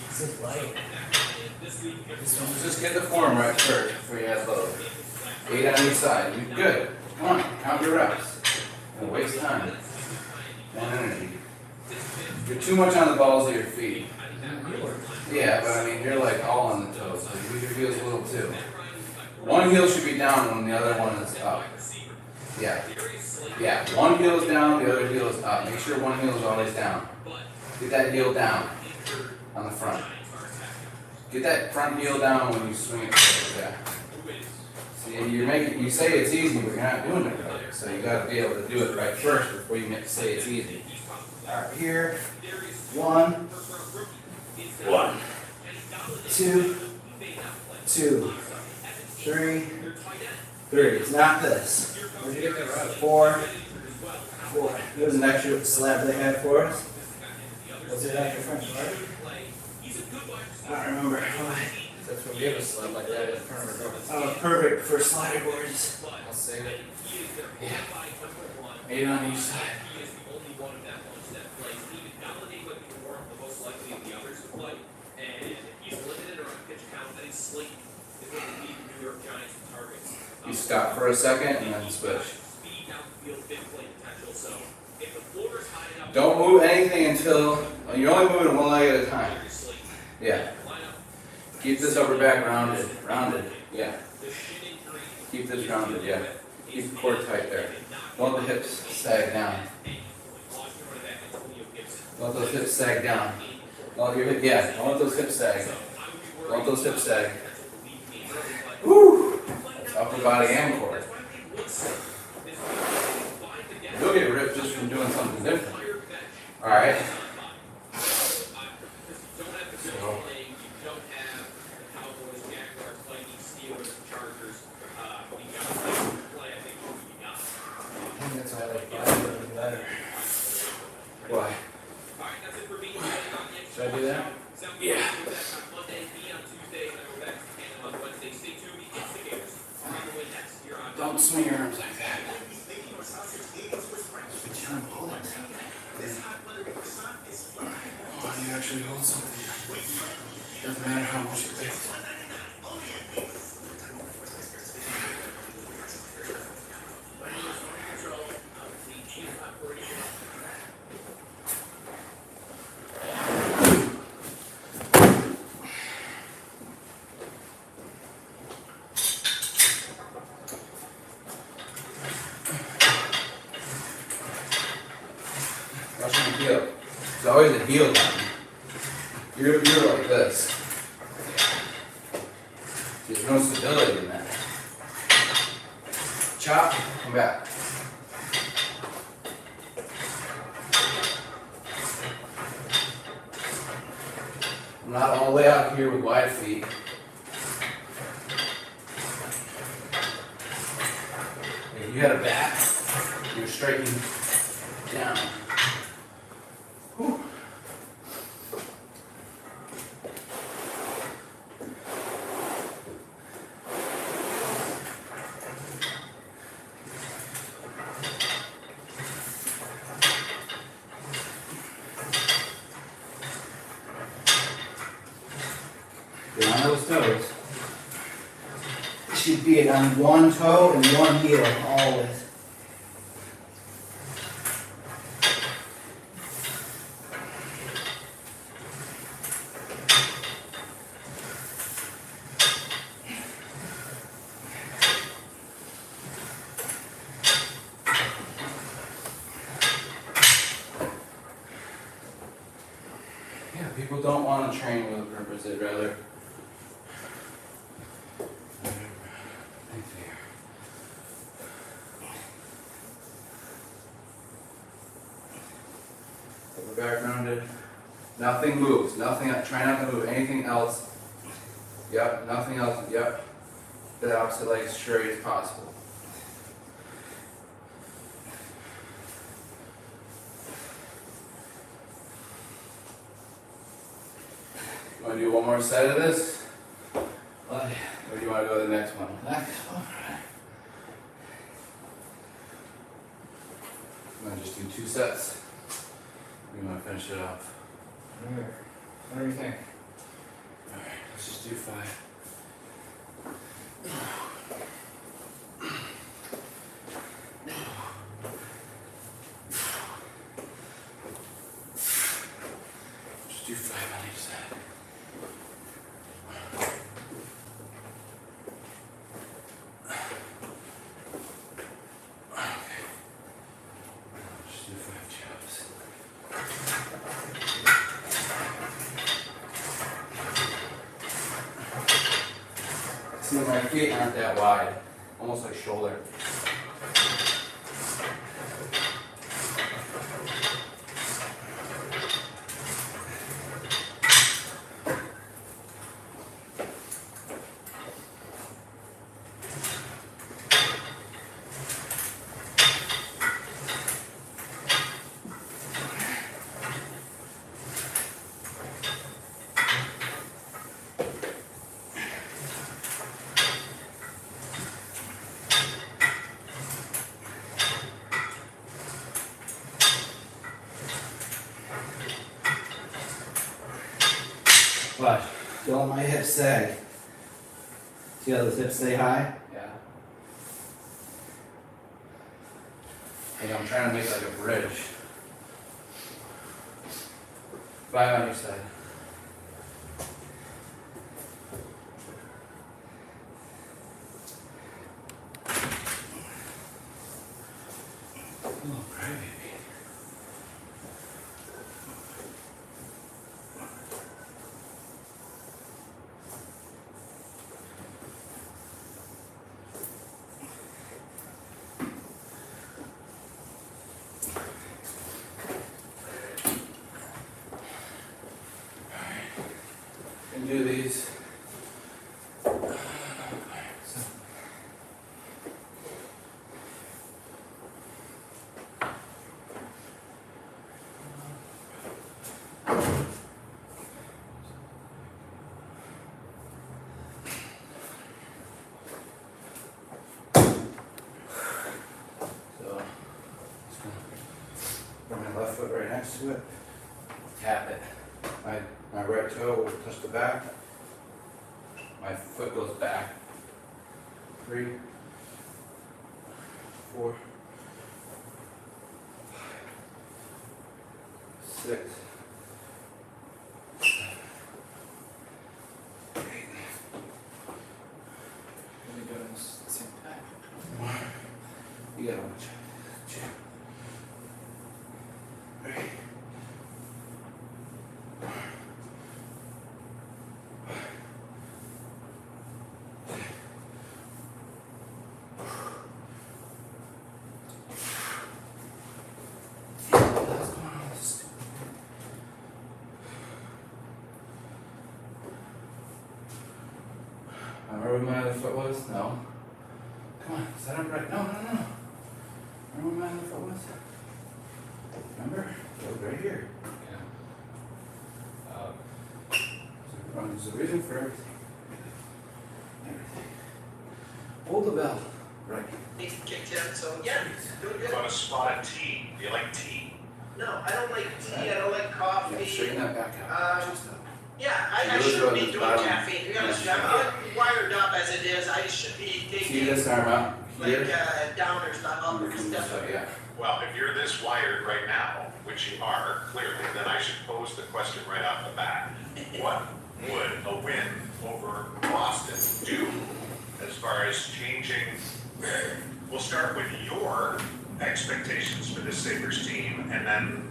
This is light. Just get the form right first before you add load. 8 on each side. You're good. Come on, count your reps. Don't waste time and energy. You're too much on the balls of your feet. Yeah, but I mean, you're like all on the toes, so you move your heels a little too. One heel should be down when the other one is up. Yeah. Yeah, one heel is down, the other heel is up. Make sure one heel is always down. Get that heel down on the front. Get that front heel down when you swing it forward, yeah. See, you say it's easy, but you're not doing it right. So you gotta be able to do it right first before you say it's easy. Alright, here. 1, 2, 2, 3, 3. It's not this. Where'd you get that rug? 4, 4. There's an extra slab they had for us. Was it at your friend's party? I don't remember. That's what we have a slab like that in front of our door. Oh, perfect for slider boards. I'll save it. Yeah. 8 on each side. You stop for a second and then switch. Don't move anything until you're only moving one leg at a time. Yeah. Keep this upper back rounded. Rounded. Yeah. Keep this rounded. Yeah. Keep the core tight there. Don't let the hips sag down. Don't let those hips sag down. Don't let your hip, yeah, don't let those hips sag. Don't let those hips sag. Woo! That's upper body and core. You'll get ripped just from doing something different. Alright? So, I think that's why I like bodybuilding better. why? Should I do that? Yeah. Don't swing your arms like that. But you don't pull it. Oh, you actually hold something. Doesn't matter how much it weighs. Watch your heel. There's always a heel down. You're like this. There's no stability in that. Chop, come back. I'm not all the way out here with wide feet. If you had a bat, you're striking down. Whew. Get on those toes. It should be on one toe and one heel, always. Yeah, people don't want to train with a purpose, they'd rather. Upper back rounded. Nothing moves. Nothing. Try not to move anything else. Yep. Nothing else. Yep. The opposite leg as straight as possible. You want to do one more set of this? But Or do you want to go to the next one? that's You want to just do 2 sets? Or you want to finish it off? what do you think? Alright, let's just do 5. Just do 5 on each side. Okay. Just do 5 chops. See, my feet aren't that wide, almost like shoulder. Watch. Don't let my hips sag. See how those hips stay high? Yeah. Like I'm trying to make like a bridge. 5 on each side. Oh, crybaby. Can do these. So. So, just gonna bring my left foot right next to it, tap it. My right toe will touch the back. My foot goes back. 3, 4, 6, 8. Let me go at the same time. You gotta watch. 2, 3. Remember where my other foot was? No. Come on, is that upright? No. Remember where my other foot was? Remember? It was right here. There's a reason for everything. Hold the bell. Right. Needs to kick in, so yeah, doing good. On a spotted tea. Do you like tea? No, I don't like tea, I don't like coffee. Yeah, straighten that back out. Just up. Yeah, I Yours shouldn't was be the doing bottom. caffeine, to be honest with you. I'm wired up as it is, I should be See taking this arm out like here? downers, not uppers, So, definitely. yeah. Well, if you're this wired right now, which you are clearly, then I should pose the question right off the bat. What would a win over Boston do as far as changing? We'll start with your expectations for this Sabres team, and then,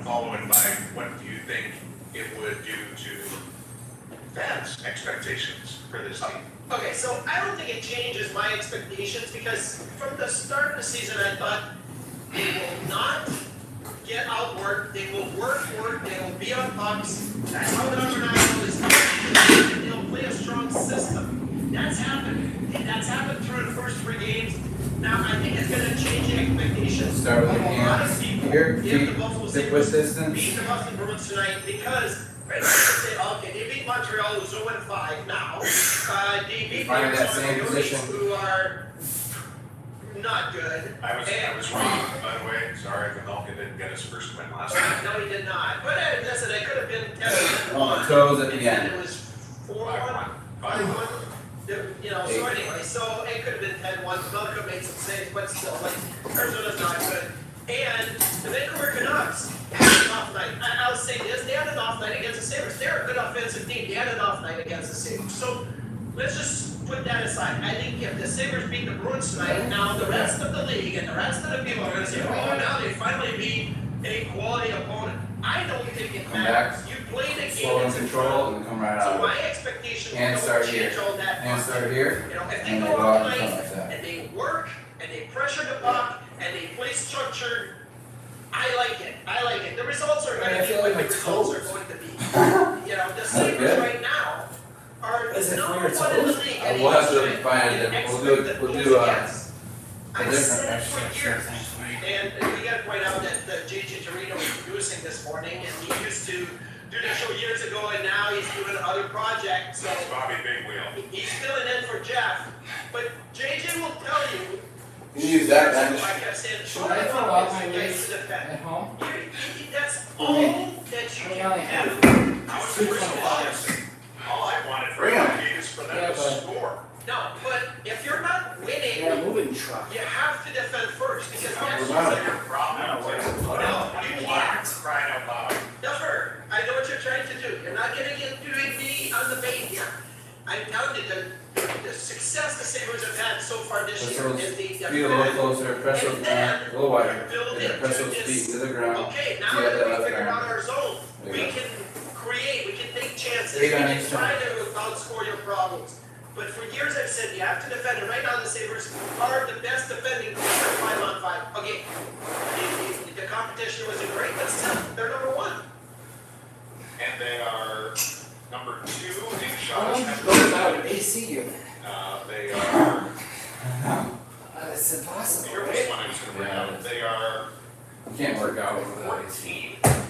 following by what do you think it would do to fans' expectations for this team? Okay, so I don't think it changes my expectations because from the start of the season, I thought they will not get outworked, they will work, they will be on pucks. That's how number 9 is. They'll play a strong system. That's happened. And that's happened through the first 3 games. Now, I think it's going to change the expectations. Start with of your a lot of hands. people Here, if feet, the Buffalo hip Sabres width distance. beat the Boston Bruins tonight because they say, okay, they beat Montreal, who's 0-5 now. They beat Find that Minnesota same Coyotes, position. who are not good. I was wrong, by the way. Sorry, Pavelka didn't get his first win last night. No, he did not. But listen, it could have been 10-1. On the toes at the Instead end. it was 4-1. 5-1. So anyway, so it could have been 10-1. Pavelka made some saves, but still, Arizona's not good. And the Vancouver Canucks had an off night. I'll say this, they had an off night against the Sabres. They're a good offensive team. They had an off night against the Sabres. So let's just put that aside. I think if the Sabres beat the Bruins tonight, now the rest of the league and the rest of the people are going to say, oh, now they finally beat a quality opponent. I don't think it Come matters. back. You played a game Slow and that's in control front. and come right So out. my expectations Hands don't start change here. all that Hands much. start here. You know, if they And go they go out out in tonight front like that. and they work and they pressure the puck and they play structured, I like it. The results are going I to be feel what like the my results are toes. going to be. You know, the Sabres good. right now are Is it for number your 1 in the toes? league. We'll have to find it. We'll do I've different said it exercise. for years. And we got to point out that JJ Torino is producing this morning, and he used to do the show years ago, and now he's doing other projects. So That's Bobby Big Wheel. he's filling in for Jeff. But JJ will tell you. You can use that years bench. ago, I kept saying, Should I throw out my weights That's at home? that's all that you I can only do. have I was 2 first point of all, fives. all I wanted for Bring 'em. the game is for them Yeah, to but- score. No, but if you're not winning, Yeah, moving truck. you have to defend first because that's We're not. just Your problem is, what do you want for crying out loud? Never. I know what you're trying to do. You're not getting into me on the bait here. I'm telling you, the success the Sabres have had so far this Press year those is the feet a little closer, press those down, a little wider. build Yeah, press those into feet this. to the ground. Okay, now Yeah, that that we left figured arm. out our zone, There we you go. can create, we can take chances, we Eight on can each try side. to outscore your problems. But for years I've said you have to defend, and right now the Sabres are the best defending team at 5-on-5. Okay, the competition wasn't great, but still, they're number one. And they are number 2 in How shots. long goes out an AC unit? They are, It's impossible, here was right? one I was gonna bring up, they are You can't work out without AC. 14.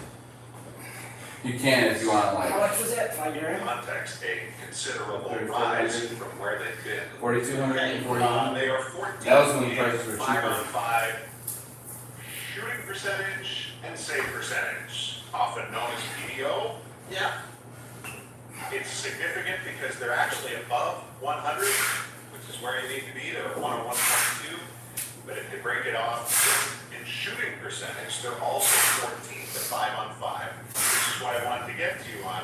You can if you want How like much was that, $5 Context, a considerable 3,400. rise from where they've been. 4,200 and 41. They are 14. That was when the prices were in cheaper. 5-on-5 shooting percentage and save percentage, often known as PDO. Yeah, It's significant because they're actually above 100, which is where you need to be. They're at 101.2. But if you break it off in shooting percentage, they're also 14th at 5-on-5, which is what I wanted to get to you on.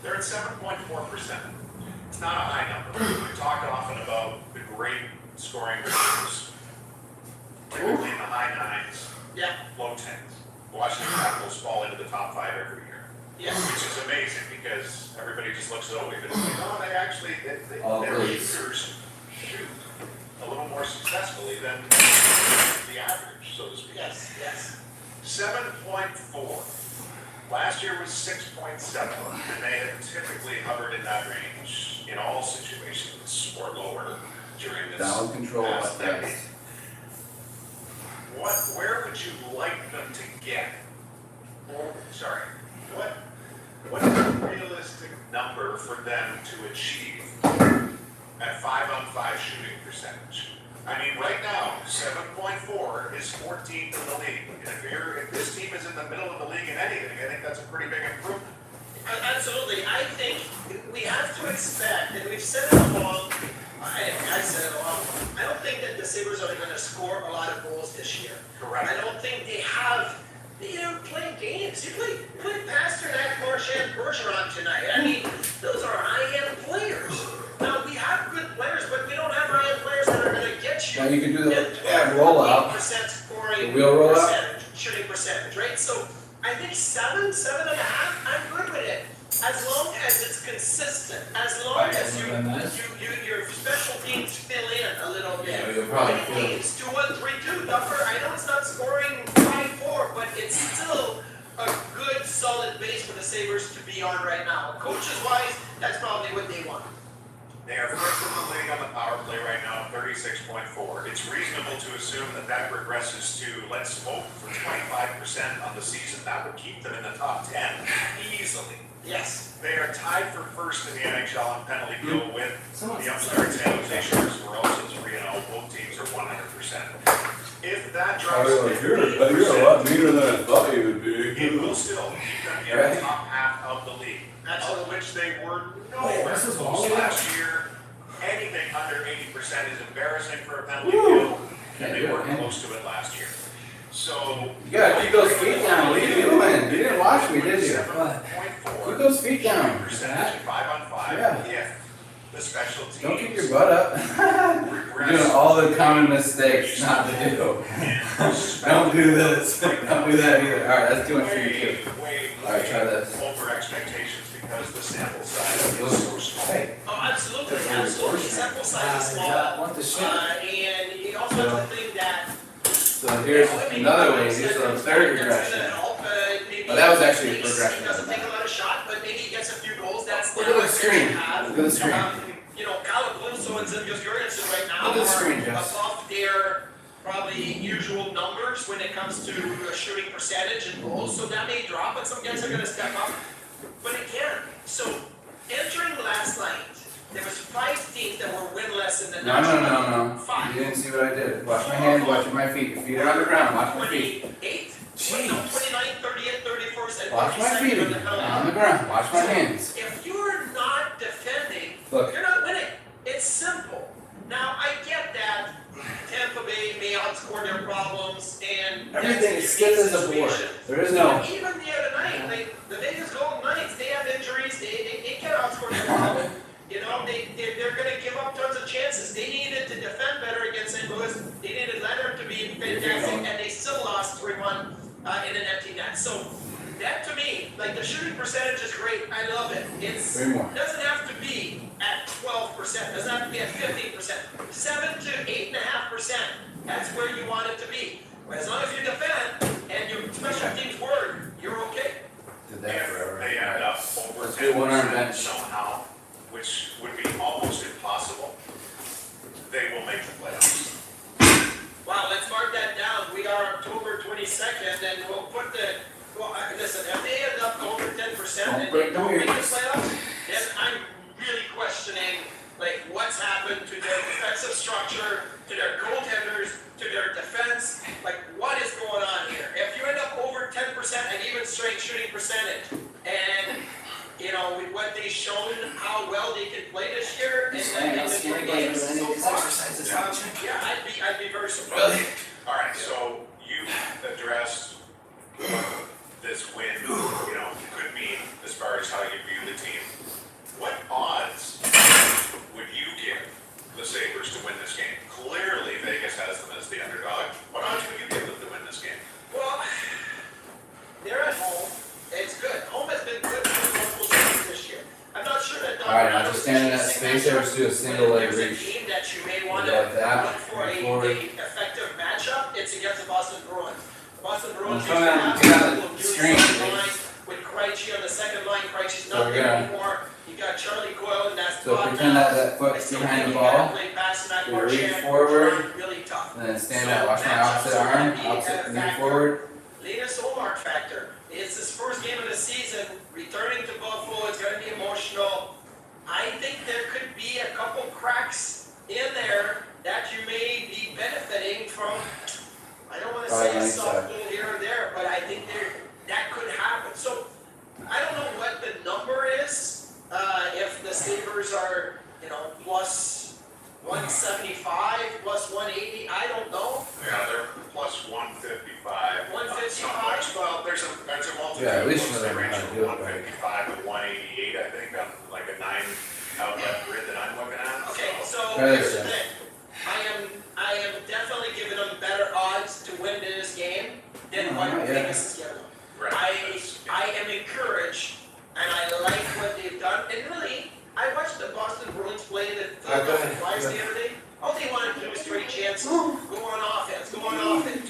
They're at 7.4%. It's not a high number. We talk often about the great scoring records, typically in the high 9s, yeah, low 10s. Washington Capitals fall into the top 5 every year. yeah. Which is amazing because everybody just looks at Ovi and is like, oh, they actually, All their greats. shooters shoot a little more successfully than the average, so to speak. Yes, yes. 7.4. Last year was 6.7, and they have typically hovered in that range in all situations or lower during this down control past up decade. Where would you like them to get? Sorry, what is a realistic number for them to achieve at 5-on-5 shooting percentage? I mean, right now, 7.4 is 14th in the league. And if this team is in the middle of the league in anything, I think that's a pretty big improvement. Absolutely. I think we have to expect, and we've said it along, I said it along, I don't think that the Sabres are going to score a lot of goals this year. Correct. I don't think they have, they don't play games. You play Pasternak, Marchand, Bergeron tonight. I mean, those are high-end players. Now, we have good players, but we don't have high-end players that are going to get you. Now you can do the rollout. 8% scoring The wheel rollout? percentage, shooting percentage, right? So I think 7.5, I'm good with it. As long as it's consistent, as long as your special teams fill in a little bit. Yeah, you'll probably Winning feel- games, 2-1, 3-2, Duffer, I know it's not scoring 5-4, but it's still a good, solid base for the Sabres to be on right now. Coaches wise, that's probably what they want. They are first in the league on the power play right now, 36.4. It's reasonable to assume that that progresses to, let's hope, for 25% on the season. That would keep them in the top 10 easily. Yes. They are tied for first in the NHL in penalty kill with Someone- the upstart San Jose Sharks, who are also 3-0. Both teams are 100%. If that drops to 15%, You're a lot meaner than I thought you would be. it will still keep them in the top half of the league, of which they were nowhere this is close all last year. Anything under 80% is embarrassing for a penalty kill, and they weren't close to it last year. So. You gotta keep those feet down. What are you doing? You didn't watch me, did you? 7.4. Keep those feet down. Percentage 5-on-5. Yeah. If the special teams. Don't keep your butt up. You're doing all the common mistakes not to do. Don't do this. Don't do that either. Alright, that's too much for you too. Alright, try this. Over expectations because the sample size is so small. Hey, Oh, absolutely, absolutely. Sample size is small. want the shit? And you also have to think that. So here's another way. Here's the third regression. Oh, that was actually a progression. He doesn't take a lot of shots, but maybe he gets a few goals. That's Look at the screen. Look at the screen. You know, Kyle Blumso and Zimgus Jorgensen right now Look at the screen, are Jess. above their probably usual numbers when it comes to shooting percentage and goals. So that may drop, but some guys are going to step up. But it can. So entering last night, there was 5 teams that were winless in the No. 5. You didn't see what I did. Watch my hands, watch my feet. Your feet are on the ground. Watch my feet. 28, Jeez. 29, 38, 34, and Watch my 32nd feet. on the penalty. On the ground. Watch my hands. If you're not defending, Look. you're not winning. It's simple. Now, I get that Tampa Bay may outscore their problems and Everything that's is stiff as a board. situation. There is no. But even the other night, the Vegas Golden Knights, they have injuries, they can't outscore their problem. You know, they in an empty net. So that to me, like the shooting percentage is great. I love it. It's Three more. doesn't have to be at 12%. Doesn't have to be at 15%. 7 to 8.5%. That's where you want it to be. But as long as you defend and your special teams work, you're okay. Did that If forever. they end up over Let's do one arm 10% bench. somehow, which would be almost impossible, they will make the playoffs. Wow, let's mark that down. We are October 22nd, and we'll put the. Well, listen, if they end up over 10% Don't and break they the don't make the wheels. playoffs, then I'm really questioning like what's happened to their defensive structure, to their goaltenders, to their defense. Like what is going on here? If you end up over 10% and even straight shooting percentage, and you know with what they've shown how well they can play this year, and then in the three games so far, yeah, I'd be very surprised. All right, so you addressed what this win, could mean as far as how you view the team. What odds would you give the Sabres to win this game? Clearly, Vegas has them as the underdog. What odds would you give them to win this game? Well, they're at home. It's good. Home has been good for multiple seasons this year. I'm not sure that. Alright, now just stand in that space there, let's do a single leg There's a reach. team that you may want Like to that, look for a forward. effective matchup. It's against the Boston Bruins. The Boston Bruins Well, used to come have on, people get doing on the second screen, line with Krejci on the second line. Krejci's So not we're there gonna- anymore. You got Charlie Coyle in that So spot pretend now. that foot's behind the ball, You reach forward, really tough. and then stand up, watch my opposite arm, opposite knee forward. Linus Ullmark factor. It's his first game of the season, returning to Buffalo. It's going to be emotional. I think there could be a couple cracks in there that you may be benefiting from. I don't want to say a Probably soft goal here or there, but I think that could happen. So I don't know what the number is. If the Sabres are, plus 175, plus 180, I don't know. Yeah, they're plus 155. 155? Well, there's a multitude. Yeah, at least of you books that know range how to from do it, right? 155 to 188, I think, on like a 9 outlet grid that I'm looking at. Okay, so Right, here's the yeah. thing. I am definitely giving them better odds to win this game than what Yeah. Vegas is giving them. Right. I am encouraged, and I like what they've done. And really, I watched the Boston Bruins play the Philadelphia Flyers the other day. All they wanted to do was trade chances, go on offense,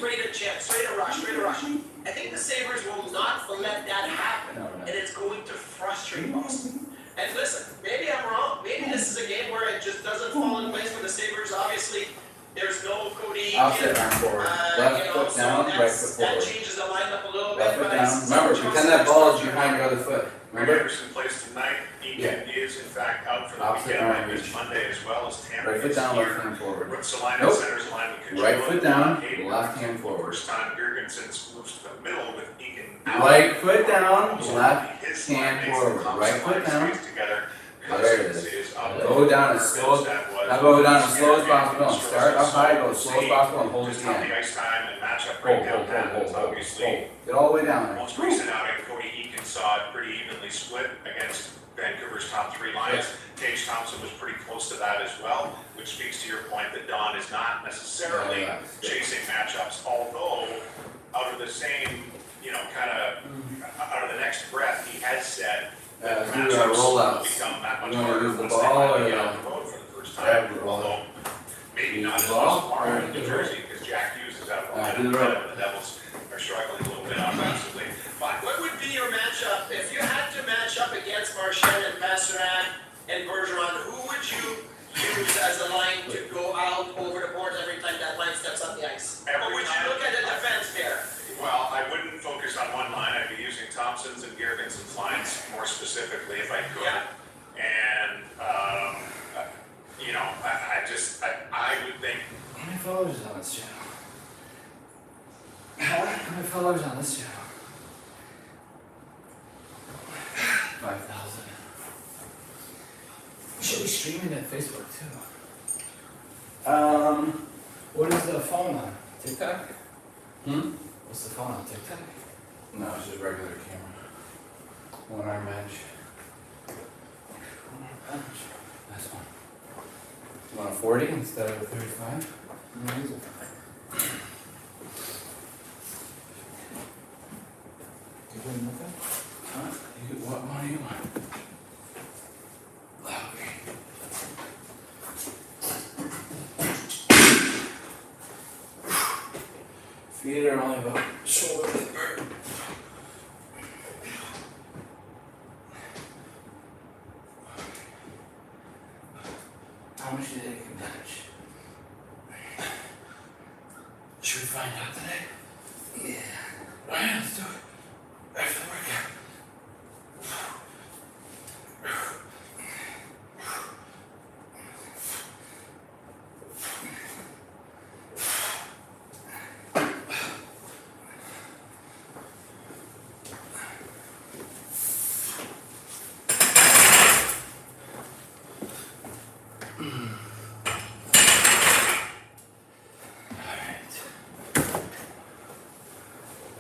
trade a chance, trade a rush. I think the Sabres will not let that happen, No, no. and it's going to frustrate Boston. And listen, maybe I'm wrong. Maybe this is a game where it just doesn't fall in place for the Sabres. Obviously, there's no Cody. Opposite arm forward, left foot So down, right foot that forward. changes the lineup a little Left bit. foot But down, remember, pretend that ball is behind your other foot, Greg remember? Anderson plays tonight. Eakin Yeah. is in fact out for the Opposite weekend, arm like this reach. Monday as well as Tampa. Right foot is down, here. left hand forward. With Salina Nope. centers line with control. Right foot down, Hayden left hand forward. First time Jurgensen moves to the middle with Eakin out. Right foot down, So left his hand line makes forward. the top Right foot line down. stays together. There it Cousins is. up Go down as there. slow as- That was- Now go down as slow as possible, and start up high, go as slow as possible, and hold it Just how again. the ice time and matchup Hold, breakdown hold, hold, happens, hold, obviously. hold. Get all the way down there. Most recent outing, Cody Eakin saw it pretty evenly split against Vancouver's top three lines. Tage Thompson was pretty close to that as well, which speaks to your point that Don is not necessarily Yeah. chasing matchups, although out of the same, out of the next breath, he has said that Do our matchups rollouts. become that much You wanna harder use the once they ball might or be the- on the road for the first Yeah, time, the ball. although maybe Use not the as ball much tomorrow or in New the Jersey, because Jack Hughes is out of do momentum, the road. and the Devils are struggling a little bit offensively. But what would be your matchup if you had to match up against Marchand and Pasternak and Bergeron? Who would you use as a line to go out over the boards every time that line steps on the ice? Every Or would time. you look at the defense pair? Well, I wouldn't focus on one line. I'd be using Thompson's and Gergensen's lines more specifically if I could. Yeah. And, I would think, How many followers is on this channel? How many followers on this channel? 5,000. We should be streaming at Facebook too. What is the phone on? TikTok? What's the phone on TikTok? No, it's just regular camera. One arm edge. That's one. You want a 40 instead of a 35? doing nothing? Huh? What do you want? Okay. Feet are only about shoulder width apart. How much do you think you can touch? Should we find out today? Yeah. Alright, let's do it. After the workout.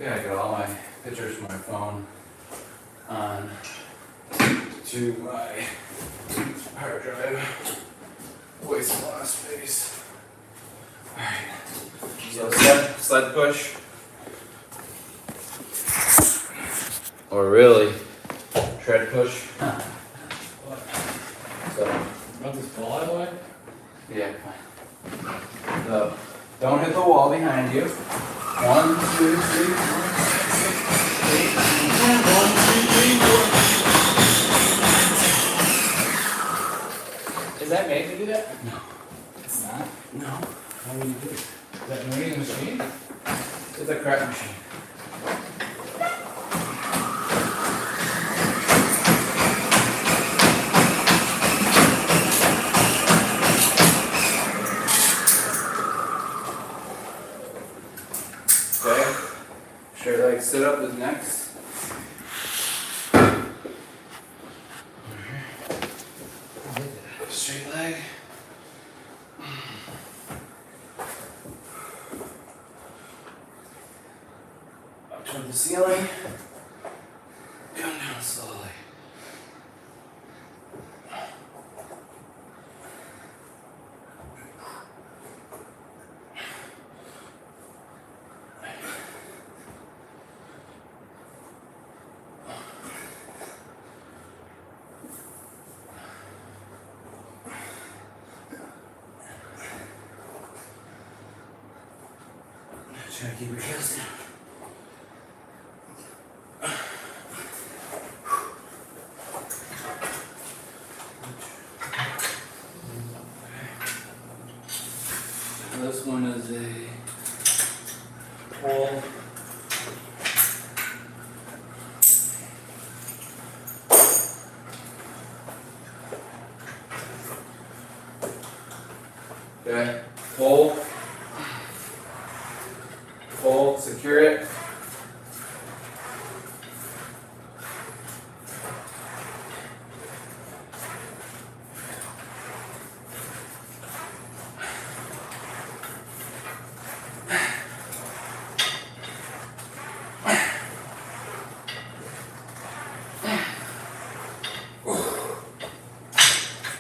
Yeah, I got all my pictures from my phone on to my hard drive. Waste a lot of space. Alright. So sled push. Or really, tread push. What? So, About this ball I like? yeah, fine. So, don't hit the wall behind you. 1, 2, 3, 4, 5, 6, 7, 8, 9, 10. 1, 2, 3, 4. Is that made to do that? No. It's not? No. How would you do it? Is that moving the machine? It's a crap machine. Okay. Straight leg sit up is next. Straight leg. Up toward the ceiling. Come down slowly. Try to keep your chest down. This one is a pull. Okay, pull. Pull, secure it.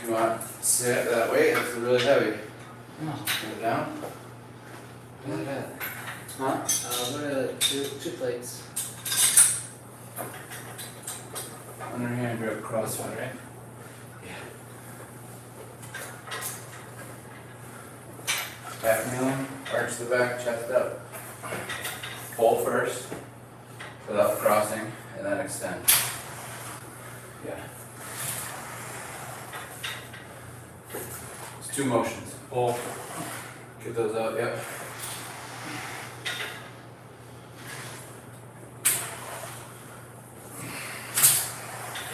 You want to sit that weight? It's really heavy. No. Put it down. Look at that. Huh? What are the two plates? Underhand grip This cross one, right? Back kneeling, arch the back, chest up. Pull first, without crossing, and then extend. Yeah. It's 2 motions. Pull, get those out, yep.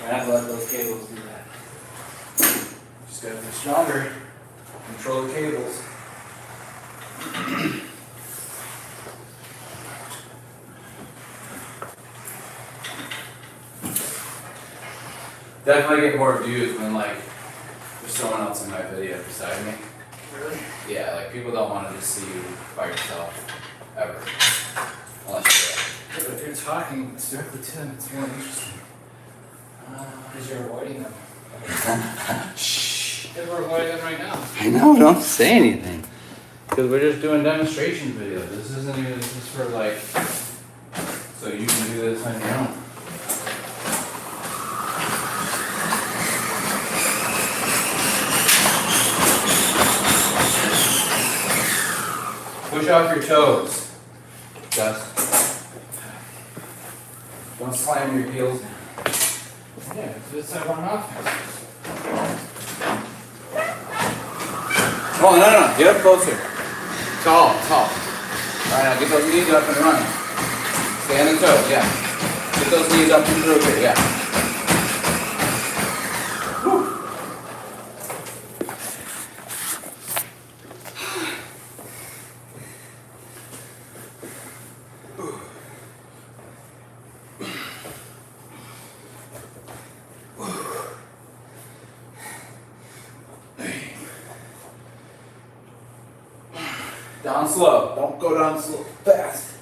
I have to let those cables do that. Just gotta be stronger. Control the cables. Definitely get more views when like there's someone else in my video beside me. Really? Yeah, like people don't want to just see you by yourself ever. Unless But if you're talking directly to them, it's more interesting. Because you're avoiding them. you're shh. And we're avoiding them right now. I know, don't say anything. Because we're just doing demonstration videos. This isn't even, this is for like, so you can do this on your own. off your toes. Gus. Don't slam your heels down. Yeah, it's like on offense. Oh, no, get up closer. Tall. Alright, now get those knees up and run. Stay on the toes, yeah. Get those knees up and through it, yeah. Whew. Down slow. Don't go down slow. Fast.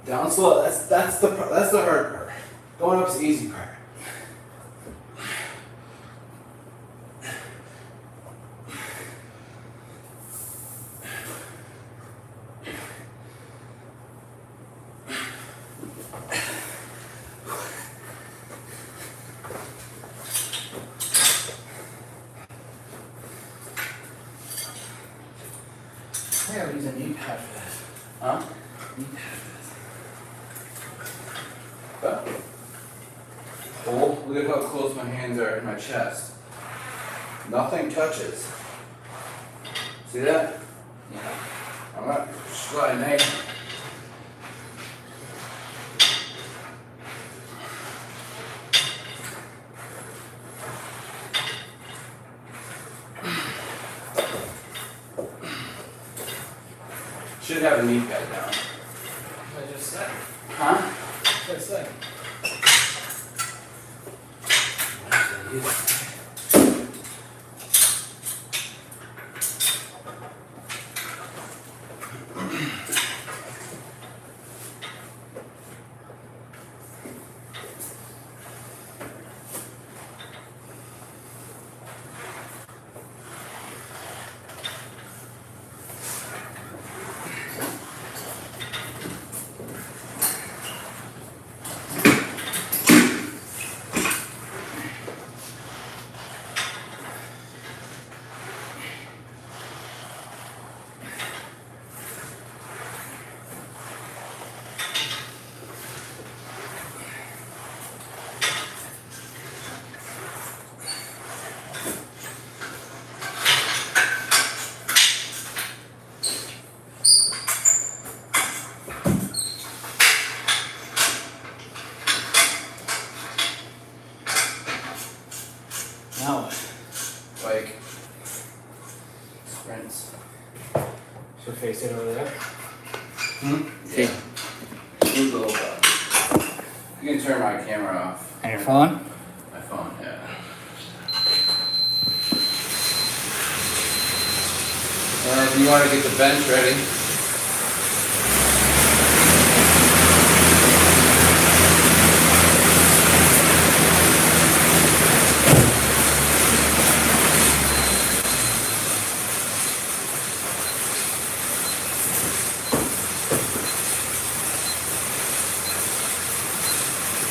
Down slow. That's the hard part. Going up's the easy part. I gotta use a knee pad for this. Huh? Knee pad for this. Hold. Look at how close my hands are in my chest. Nothing touches. See that? Yeah. I'm not sliding there. Should have a knee pad down. I just said. Huh? What I said. Now what? Like sprints. Should face it over there. Yeah. Move the little bit. You can turn my camera off. And your phone? My phone, yeah. If you want to get the bench ready.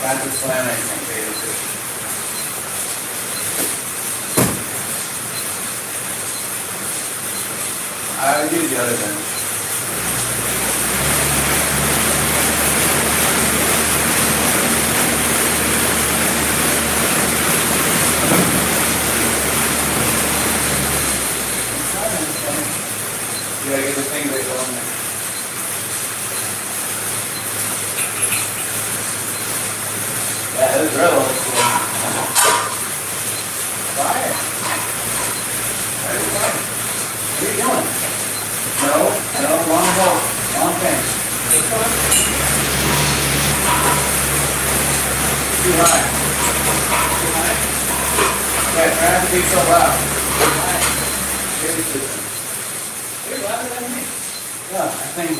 Not to slam anything, basically. I do the other bench. You gotta get the thing that go in there. Yeah, it was real old school. Fire. What are you doing? No, long hole, long thing. Too high. Yeah, try not to be so loud. Too high. Here's the system. You're louder than me. Yeah, I think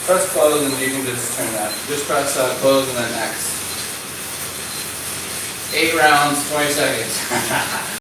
press close and you can just turn that. Just press close and then X. 8 rounds, 20 seconds.